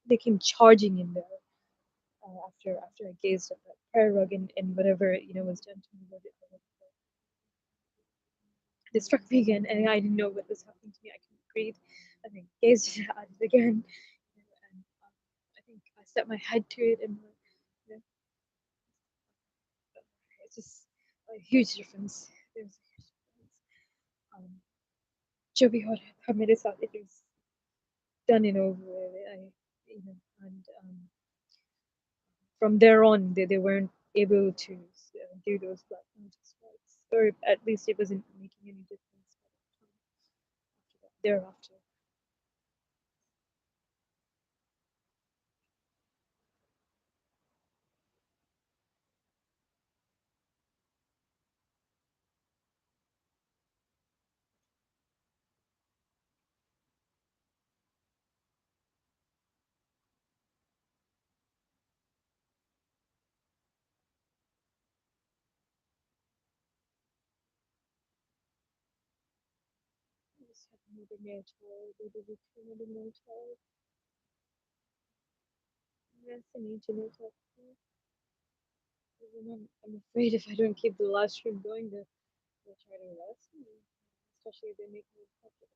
they came charging in there after I gazed at that prayer rug and whatever was done to me. They struck me again, and I didn't know what was happening to me. I couldn't breathe. I think gazed at it again, and I think I set my head to it, and you know, it's just a huge difference. There's a huge difference. जो भी हो रहा था मेरे साथ, it was done and over with. And from there on, they weren't able to do those black magic strikes, or at least it wasn't making any difference thereafter. I just had another nail child, maybe another nail child. Yes, I need to nail child. I'm afraid if I don't keep the live stream going, they'll try to arrest me. Especially if they make me public.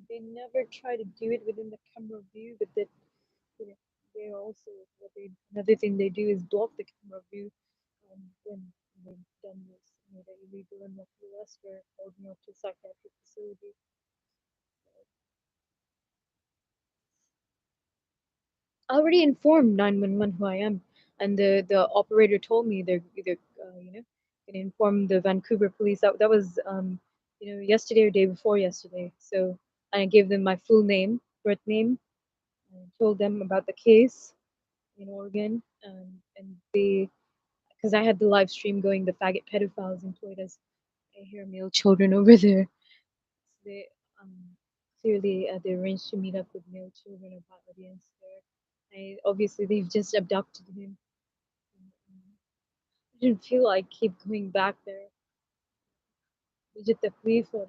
They never try to do it within the camera view, but that you know, they also another thing they do is block the camera view when they've done this. The illegal and lawful arrest or holding up to psychiatric facility. I already informed 911 who I am, and the operator told me they're either gonna inform the Vancouver police. That was yesterday or day before yesterday. So I gave them my full name, birth name, and told them about the case in Oregon, and they because I had the live stream going, the faggot pedophiles employed as hair male children over there. So they clearly they arranged to meet up with male children of my audience there. Obviously they've just abducted him. I didn't feel like keep going back there. Just the police photo.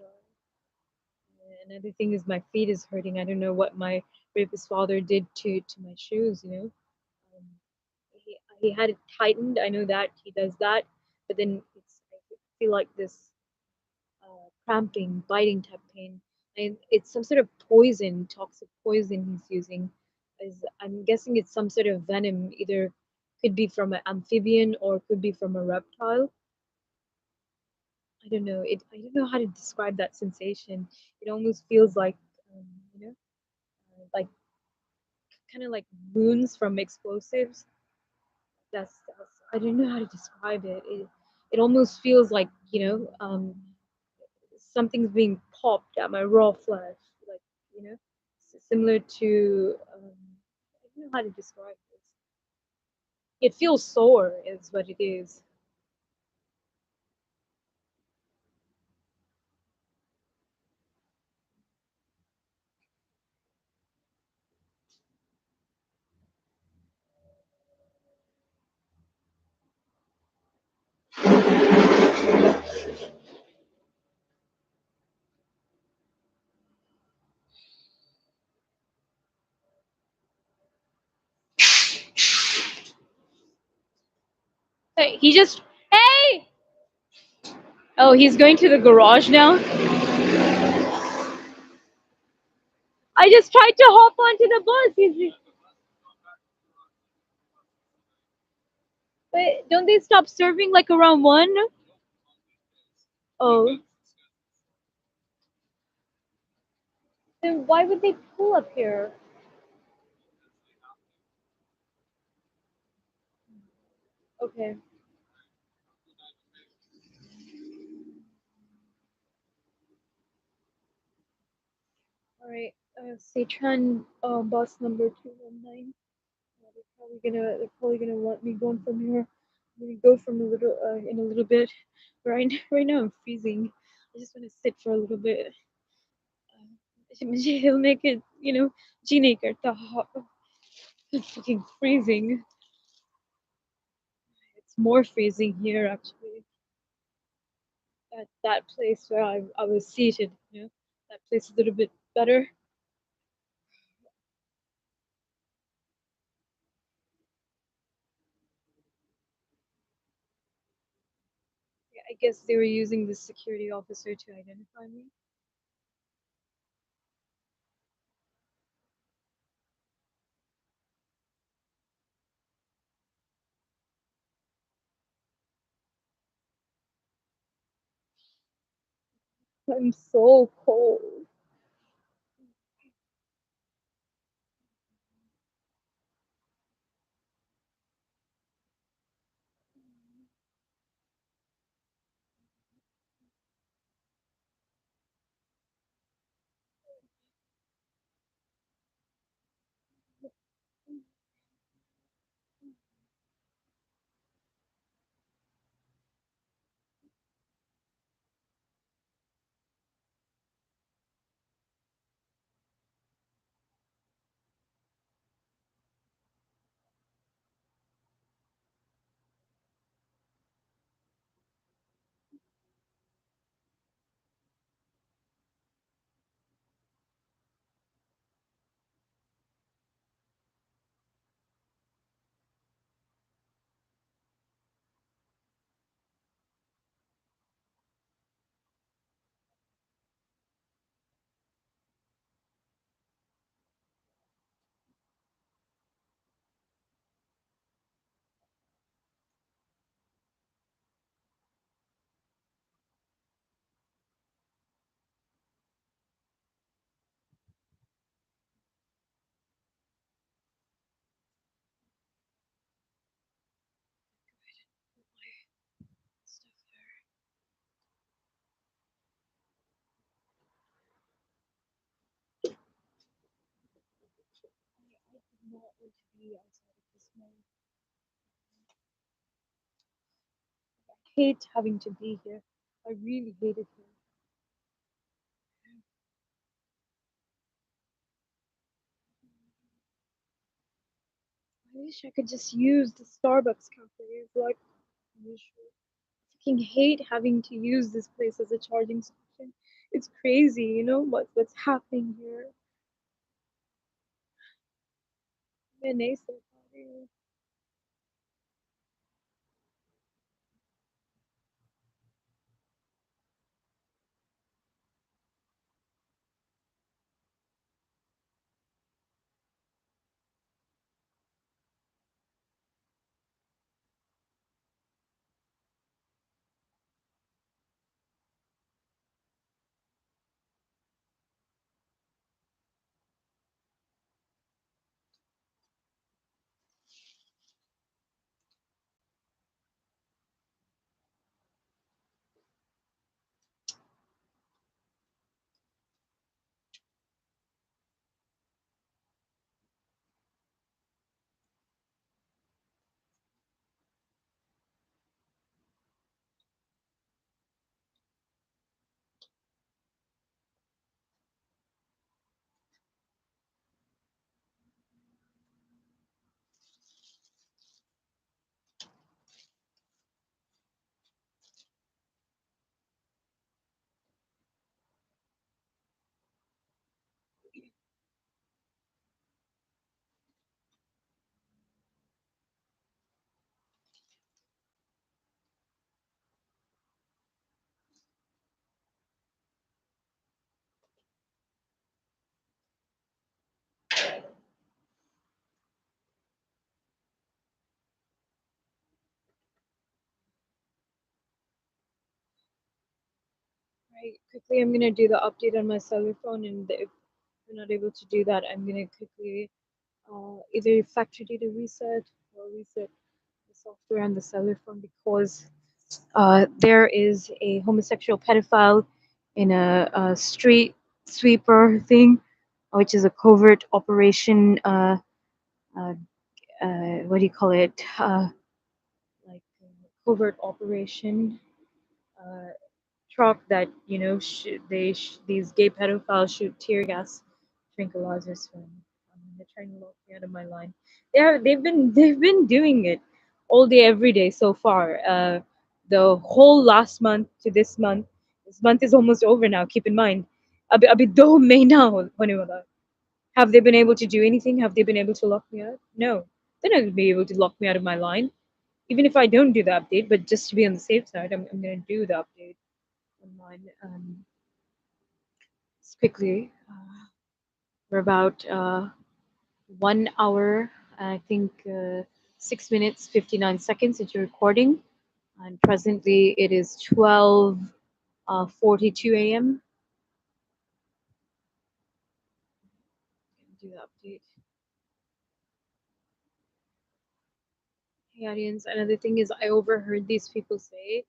Another thing is my feet is hurting. I don't know what my rapist father did to my shoes. Um, he had it tightened. I know that he does that, but then I feel like this cramping, biting type pain, and it's some sort of poison, toxic poison he's using. As I'm guessing it's some sort of venom, either could be from an amphibian or could be from a reptile. I don't know. I don't know how to describe that sensation. It almost feels like, um, you know, like kind of like wounds from explosives. That's I don't know how to describe it. It almost feels like something's being popped at my raw flesh, like similar to I don't know how to describe this. It feels sore, is what it is. Hey, he just. Hey! Oh, he's going to the garage now. I just tried to hop onto the bus. But don't they stop serving like around 1? Oh, then why would they pull up here? Okay. All right. Satran bus number 219. They're probably gonna want me going from here. I'm gonna go from a little in a little bit. Right now I'm freezing. I just want to sit for a little bit. He'll make it, जीने करता hot. It's fucking freezing. It's more freezing here actually. At that place where I was seated, that place is a little bit better. Yeah, I guess they were using the security officer to identify me. I'm so cold. Stuff there. I did not want to be outside of this mall. I hate having to be here. I really hate it here. I wish I could just use the Starbucks cafe like usual. I fucking hate having to use this place as a charging station. It's crazy, what's happening here. मैं नहीं सो पा रही हूँ. Right, quickly, I'm gonna do the update on my cellular phone, and if we're not able to do that, I'm gonna quickly either factory data reset or reset the software on the cellular phone because there is a homosexual pedophile in a street sweeper thing, which is a covert operation. Uh, what do you call it? Like covert operation. Uh, Truck that these gay pedophiles shoot tear gas tranquilizers from. They're trying to lock me out of my line. They've been doing it all day every day so far. The whole last month to this month. This month is almost over now. Keep in mind, अभी 2 मई now होने वाला. Have they been able to do anything? Have they been able to lock me out? No, they're not going to be able to lock me out of my line. Even if I don't do the update, but just to be on the safe side, I'm going to do the update online. Quickly. We're about 1 hour, I think 6 minutes, 59 seconds into recording. And presently it is 12:42 a.m. Do the update. Hey, audience. Another thing is, I overheard these people say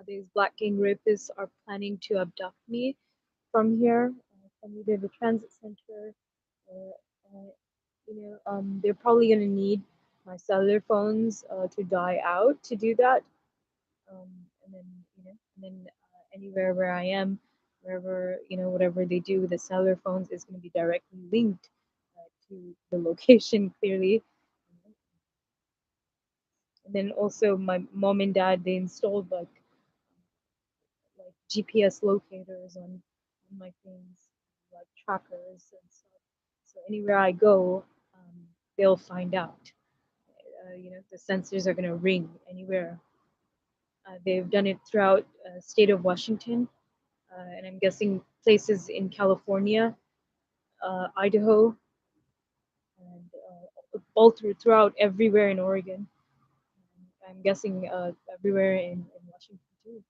these black gang rapists are planning to abduct me from here, from either the transit center or they're probably going to need my cellular phones to die out to do that. um, and then anywhere where I am, wherever whatever they do with the cellular phones is going to be directly linked to the location clearly. And then also my mom and dad, they installed like GPS locators on my things, like trackers and stuff. So anywhere I go, they'll find out. The sensors are going to ring anywhere. They've done it throughout state of Washington, and I'm guessing places in California, Idaho, and all throughout everywhere in Oregon. I'm guessing everywhere in Washington too.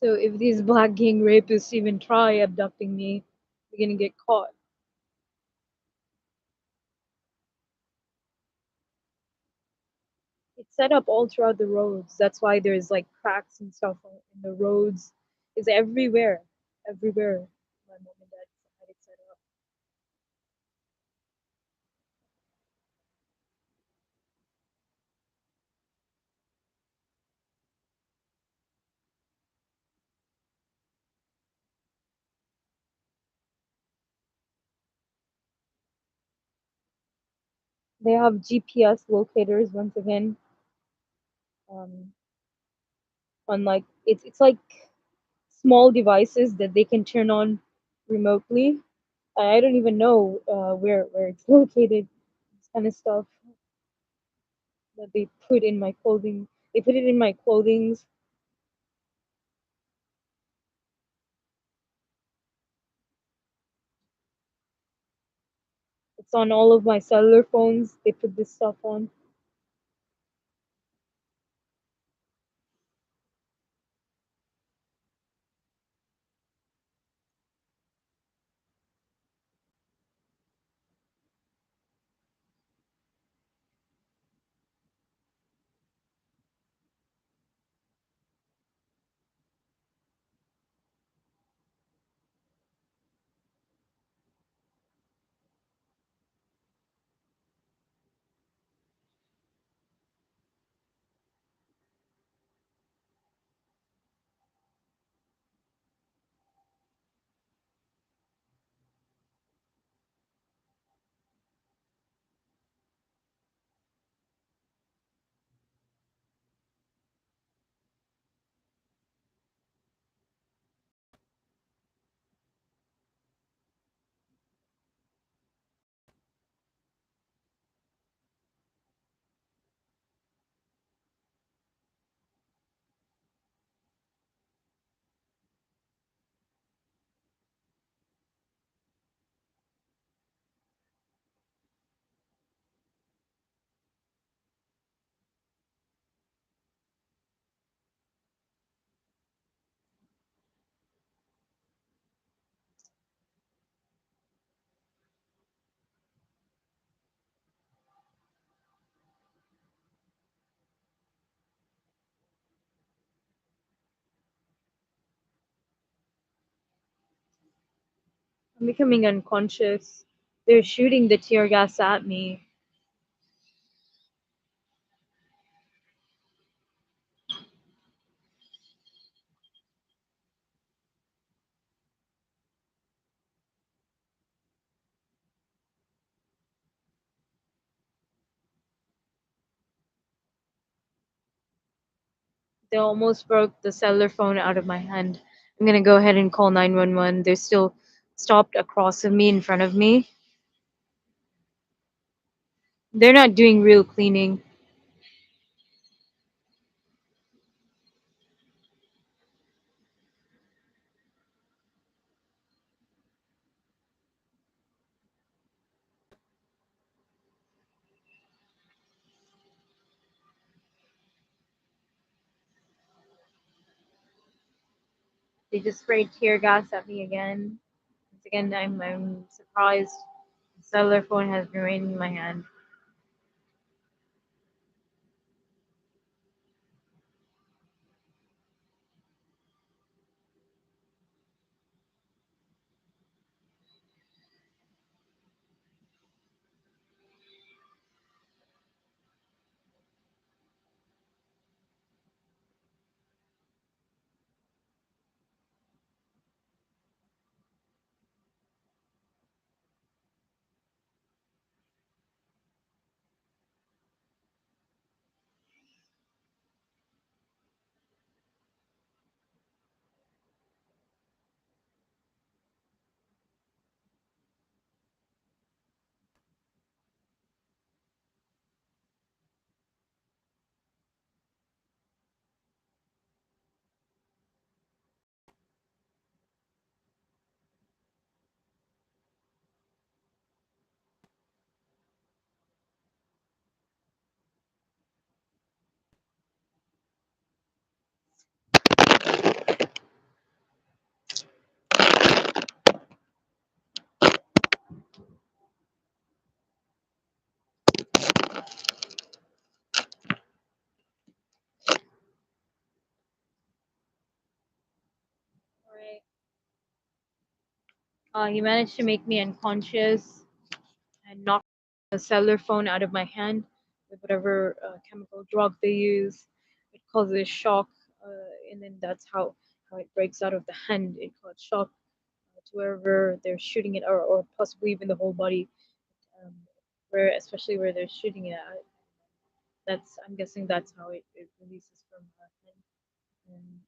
So if these black gang rapists even try abducting me, they're gonna get caught. It's set up all throughout the roads. That's why there's like cracks and stuff in the roads. It's everywhere, everywhere. My mom and dad had it set up. They have GPS locators once again. Um, on like it's like small devices that they can turn on remotely. I don't even know where it's located. This kind of stuff that they put in my clothing. They put it in my clothings. It's on all of my cellular phones. They put this stuff on. I'm becoming unconscious. They're shooting the tear gas at me. They almost broke the cellular phone out of my hand. I'm gonna go ahead and call 911. They're still stopped across of me in front of me. They're not doing real cleaning. They just sprayed tear gas at me again. Once again, I'm surprised. The cellular phone has remained in my hand. He managed to make me unconscious and knock the cellular phone out of my hand with whatever chemical drug they use. It causes shock, and then that's how it breaks out of the hand. It causes shock to wherever they're shooting it, or possibly even the whole body, um, where especially where they're shooting it at. That's I'm guessing that's how it releases from her hand. And,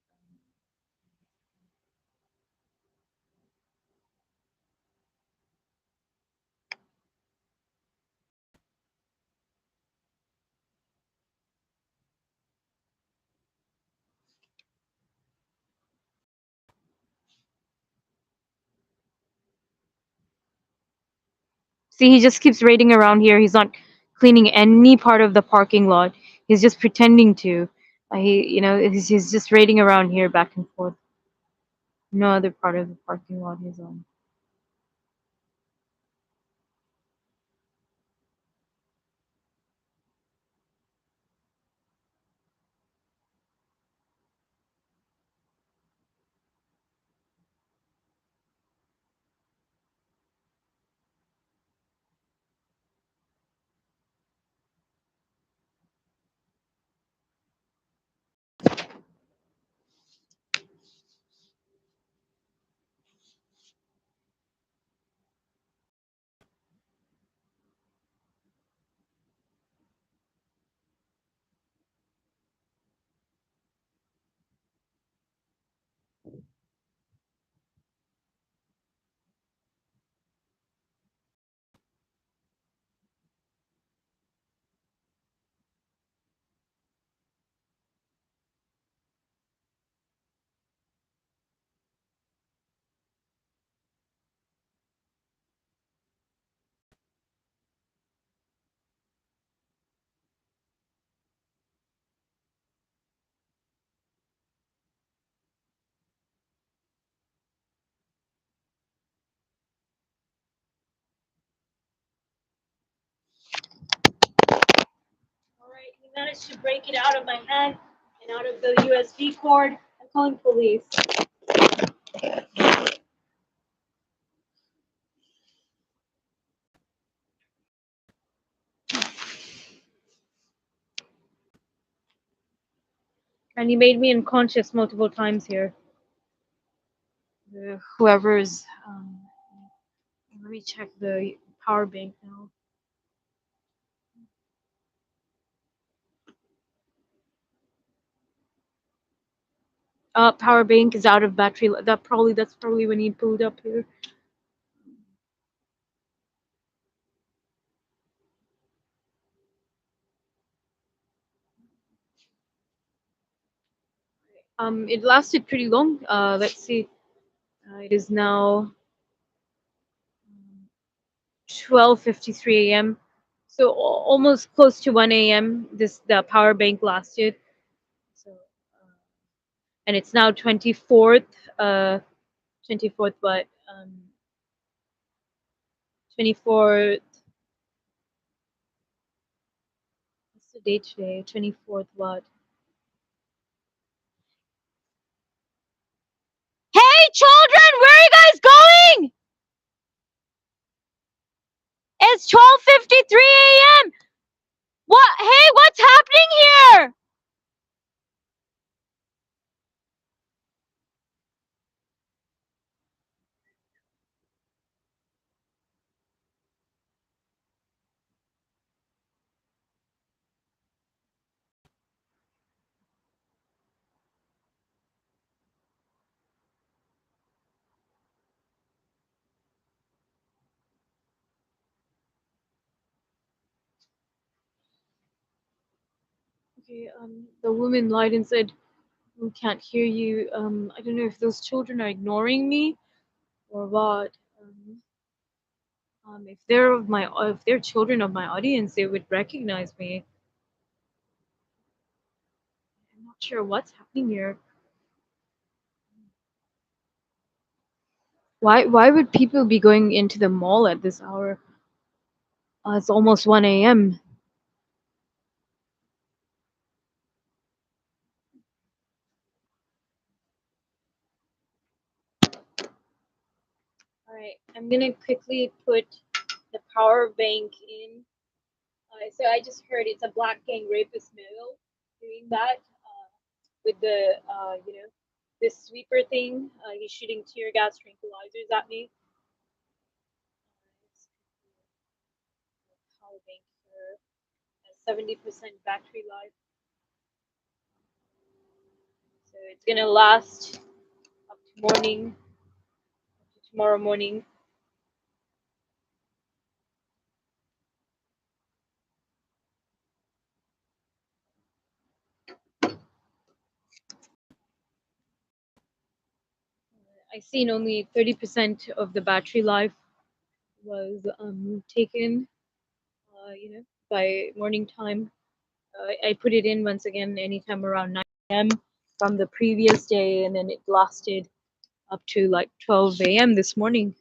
See, he just keeps raiding around here. He's not cleaning any part of the parking lot. He's just pretending to. He's just raiding around here back and forth. No other part of the parking lot he's on. All right, he managed to break it out of my hand and out of the USB cord. I'm calling police. And he made me unconscious multiple times here. Whoever's let me check the power bank now. Power bank is out of battery. That's probably when he pulled up here. It lasted pretty long. Let's see. It is now 12:53 a.m. So almost close to 1 a.m. The power bank lasted. So and it's now 24th. 24th what? 24th. What's the date today? 24th what? Hey children, where are you guys going? It's 12:53 a.m. What? Hey, what's happening here? Okay, the woman lied and said, "We can't hear you." I don't know if those children are ignoring me or what. If they're children of my audience, they would recognize me. I'm not sure what's happening here. Why would people be going into the mall at this hour? It's almost 1 a.m. All right, I'm gonna quickly put the power bank in. So I just heard it's a black gang rapist male doing that with the this sweeper thing. He's shooting tear gas tranquilizers at me. Power bank here has 70% battery life, so it's gonna last up to morning, up to tomorrow morning. I seen only 30% of the battery life was taken, by morning time. I put it in once again anytime around 9 a.m. from the previous day, and then it lasted up to like 12 a.m. this morning.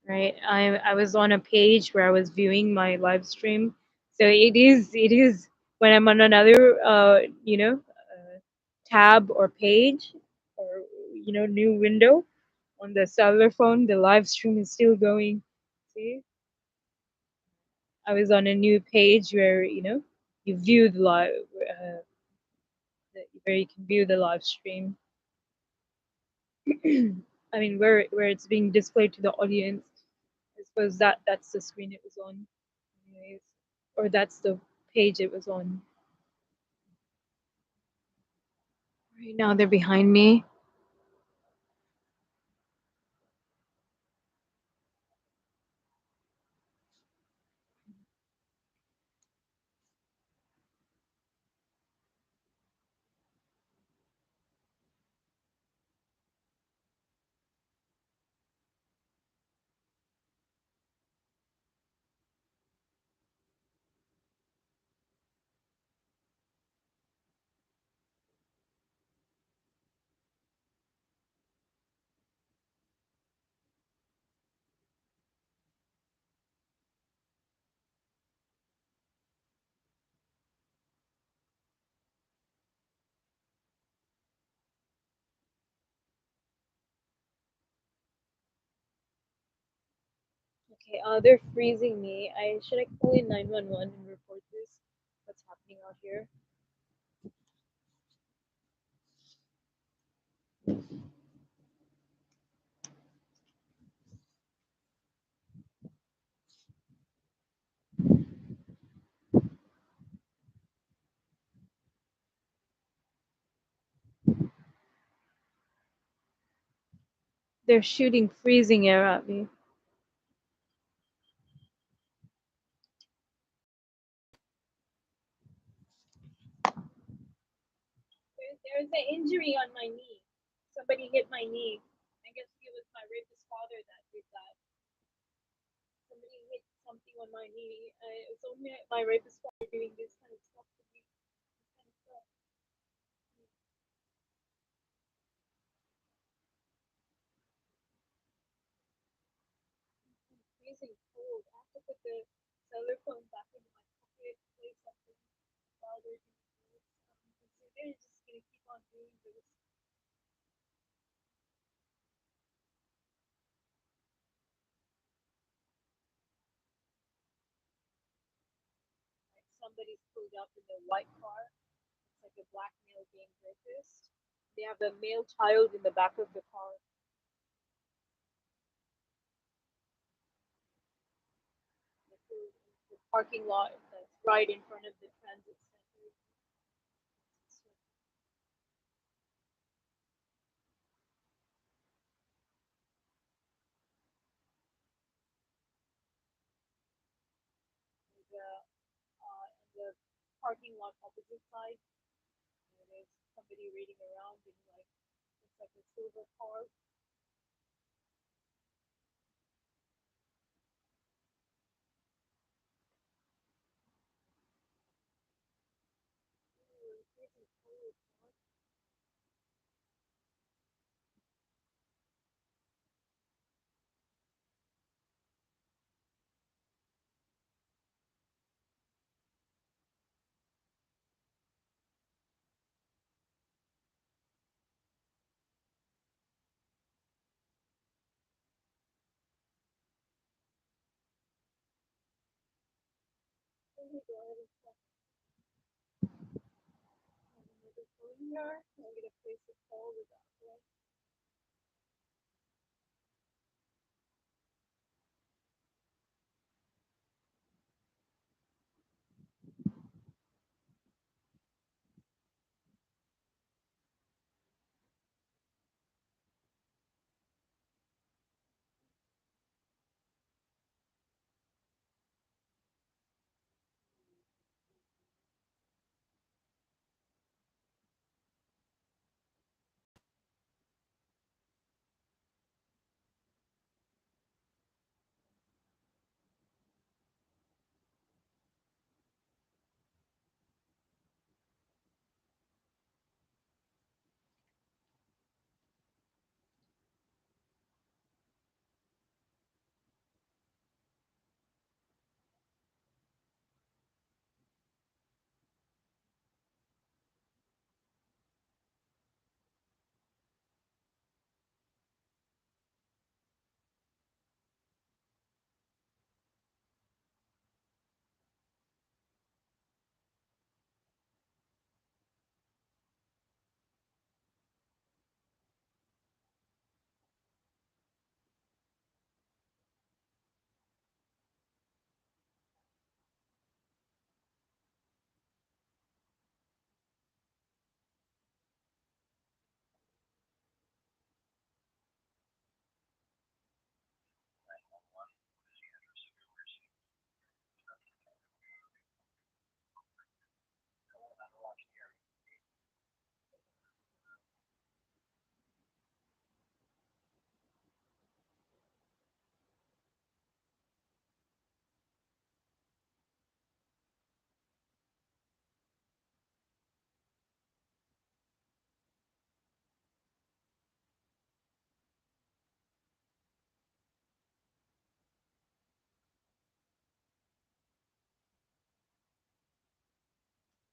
Right, I was on a page where I was viewing my live stream, so it is when I'm on another tab or page or new window on the cellular phone, the live stream is still going. See, I was on a new page where you view the live where you can view the live stream. I mean, where it's being displayed to the audience. I suppose that's the screen it was on, anyways, or that's the page it was on. Right now they're behind me. Okay, they're freezing me. Should I call in 911 and report this? What's happening out here? They're shooting freezing air at me. There's an injury on my knee. Somebody hit my knee. I guess it was my rapist father that did that. Somebody hit something on my knee. It's only my rapist father doing this kind of stuff to me. This kind of stuff. I'm freezing cold. I have to put the cellular phone back into my pocket, play something while they're doing this. So they're just gonna keep on doing this. Like somebody's pulled up in their white car. It's like a black male being rapist. They have a male child in the back of the car. The parking lot that's right in front of the transit center. The parking lot opposite side, there's somebody reading around in like it's like a silver car. Let me go ahead and stop another phone here. I'm gonna place a call with that one.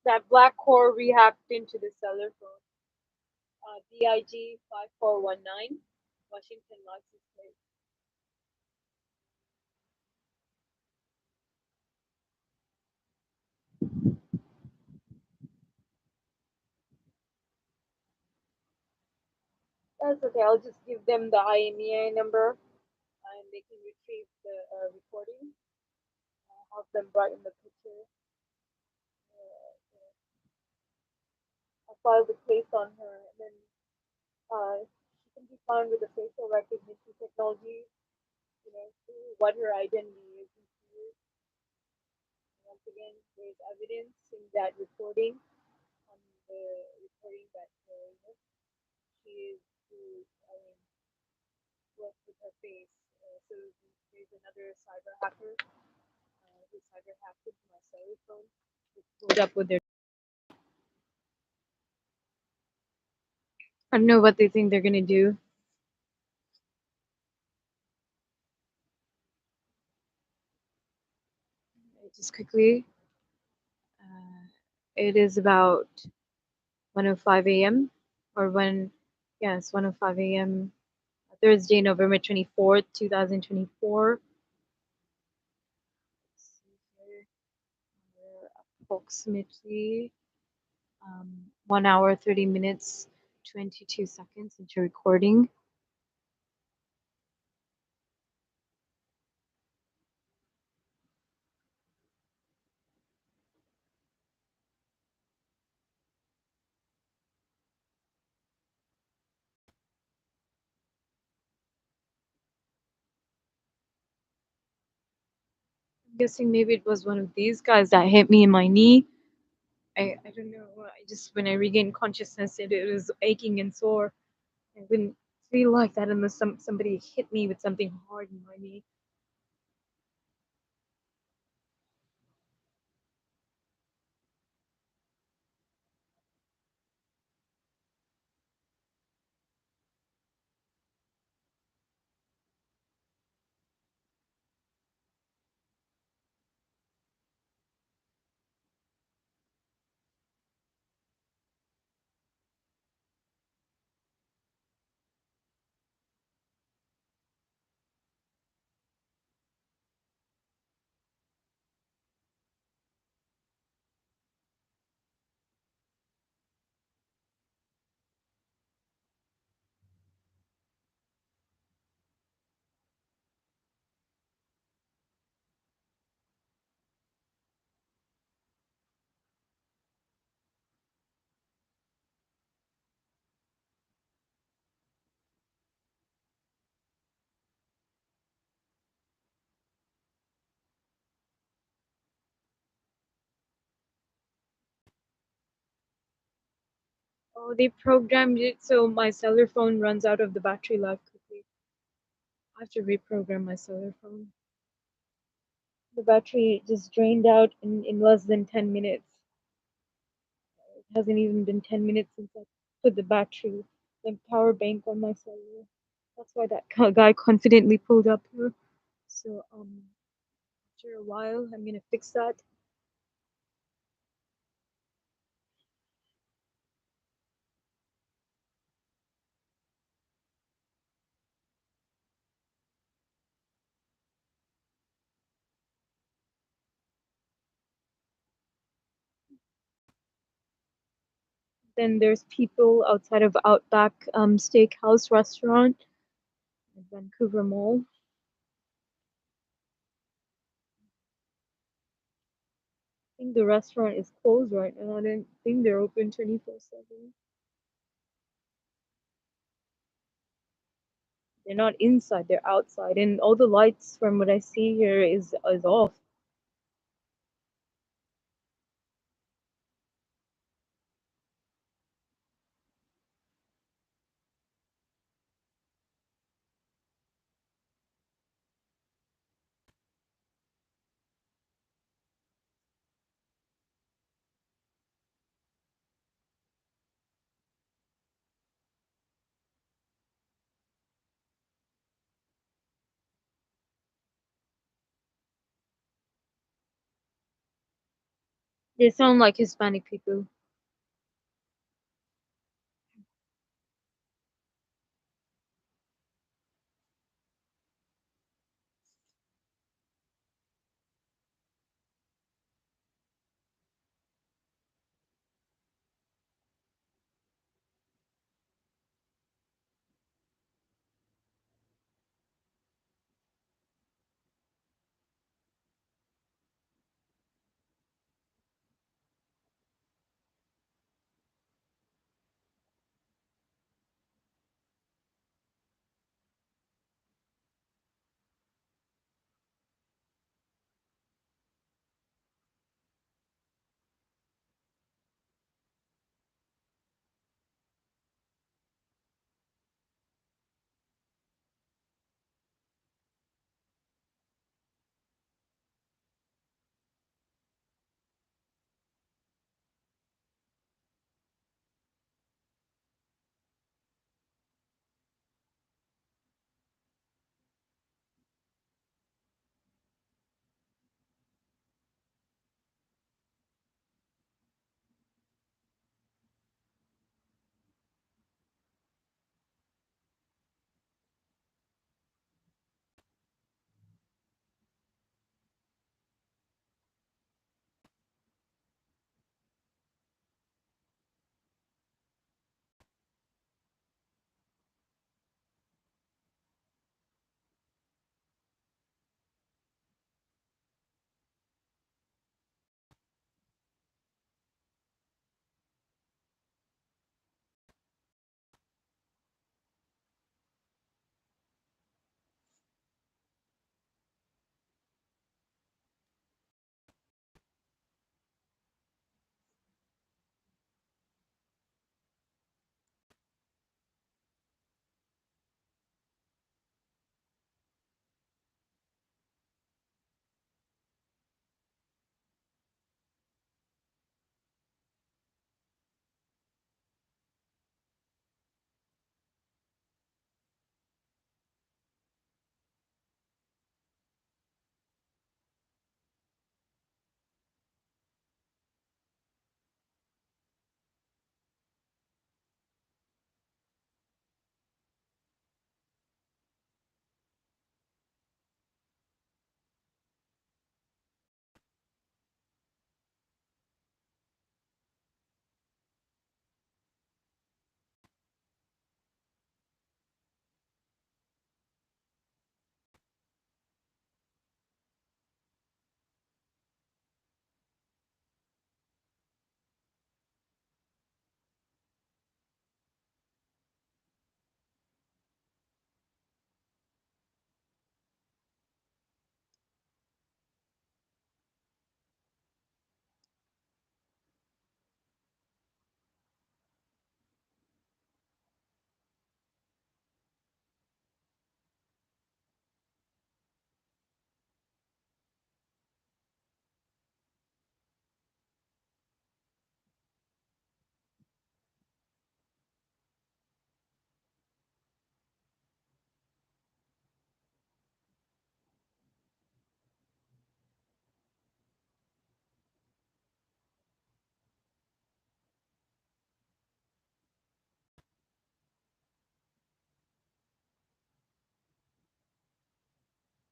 That black core rehacked into the cellular phone. BIJ5419, Washington license plate. That's okay. I'll just give them the IMEI number and they can retrieve the recording. Help them brighten the picture. I'll file the case on her, and then she can be found with the facial recognition technology. What her identity is. Once again, there's evidence in that recording, on the recording that she is who works with her face. So there's another cyber hacker who cyber hacked into my cell phone. It's pulled up with their. I don't know what they think they're gonna do. Just quickly, uh, it is about 1:05 a.m. or when, yes, 1:05 a.m. Thursday, November 24th, 2024. Let's see here. We're approximately 1 hour, 30 minutes, 22 seconds into recording. I'm guessing maybe it was one of these guys that hit me in my knee. I don't know. I just, when I regained consciousness, it was aching and sore. I wouldn't feel like that unless somebody hit me with something hard in my knee. Oh, they programmed it so my cellular phone runs out of the battery life quickly. I have to reprogram my cellular phone. The battery just drained out in less than 10 minutes. It hasn't even been 10 minutes since I put the battery, the power bank on my cellular. That's why that guy confidently pulled up here. So, after a while, I'm gonna fix that. Then there's people outside of Outback Steakhouse restaurant in Vancouver Mall. I think the restaurant is closed right now. I don't think they're open 24/7. They're not inside, they're outside, and all the lights from what I see here is off. They sound like Hispanic people.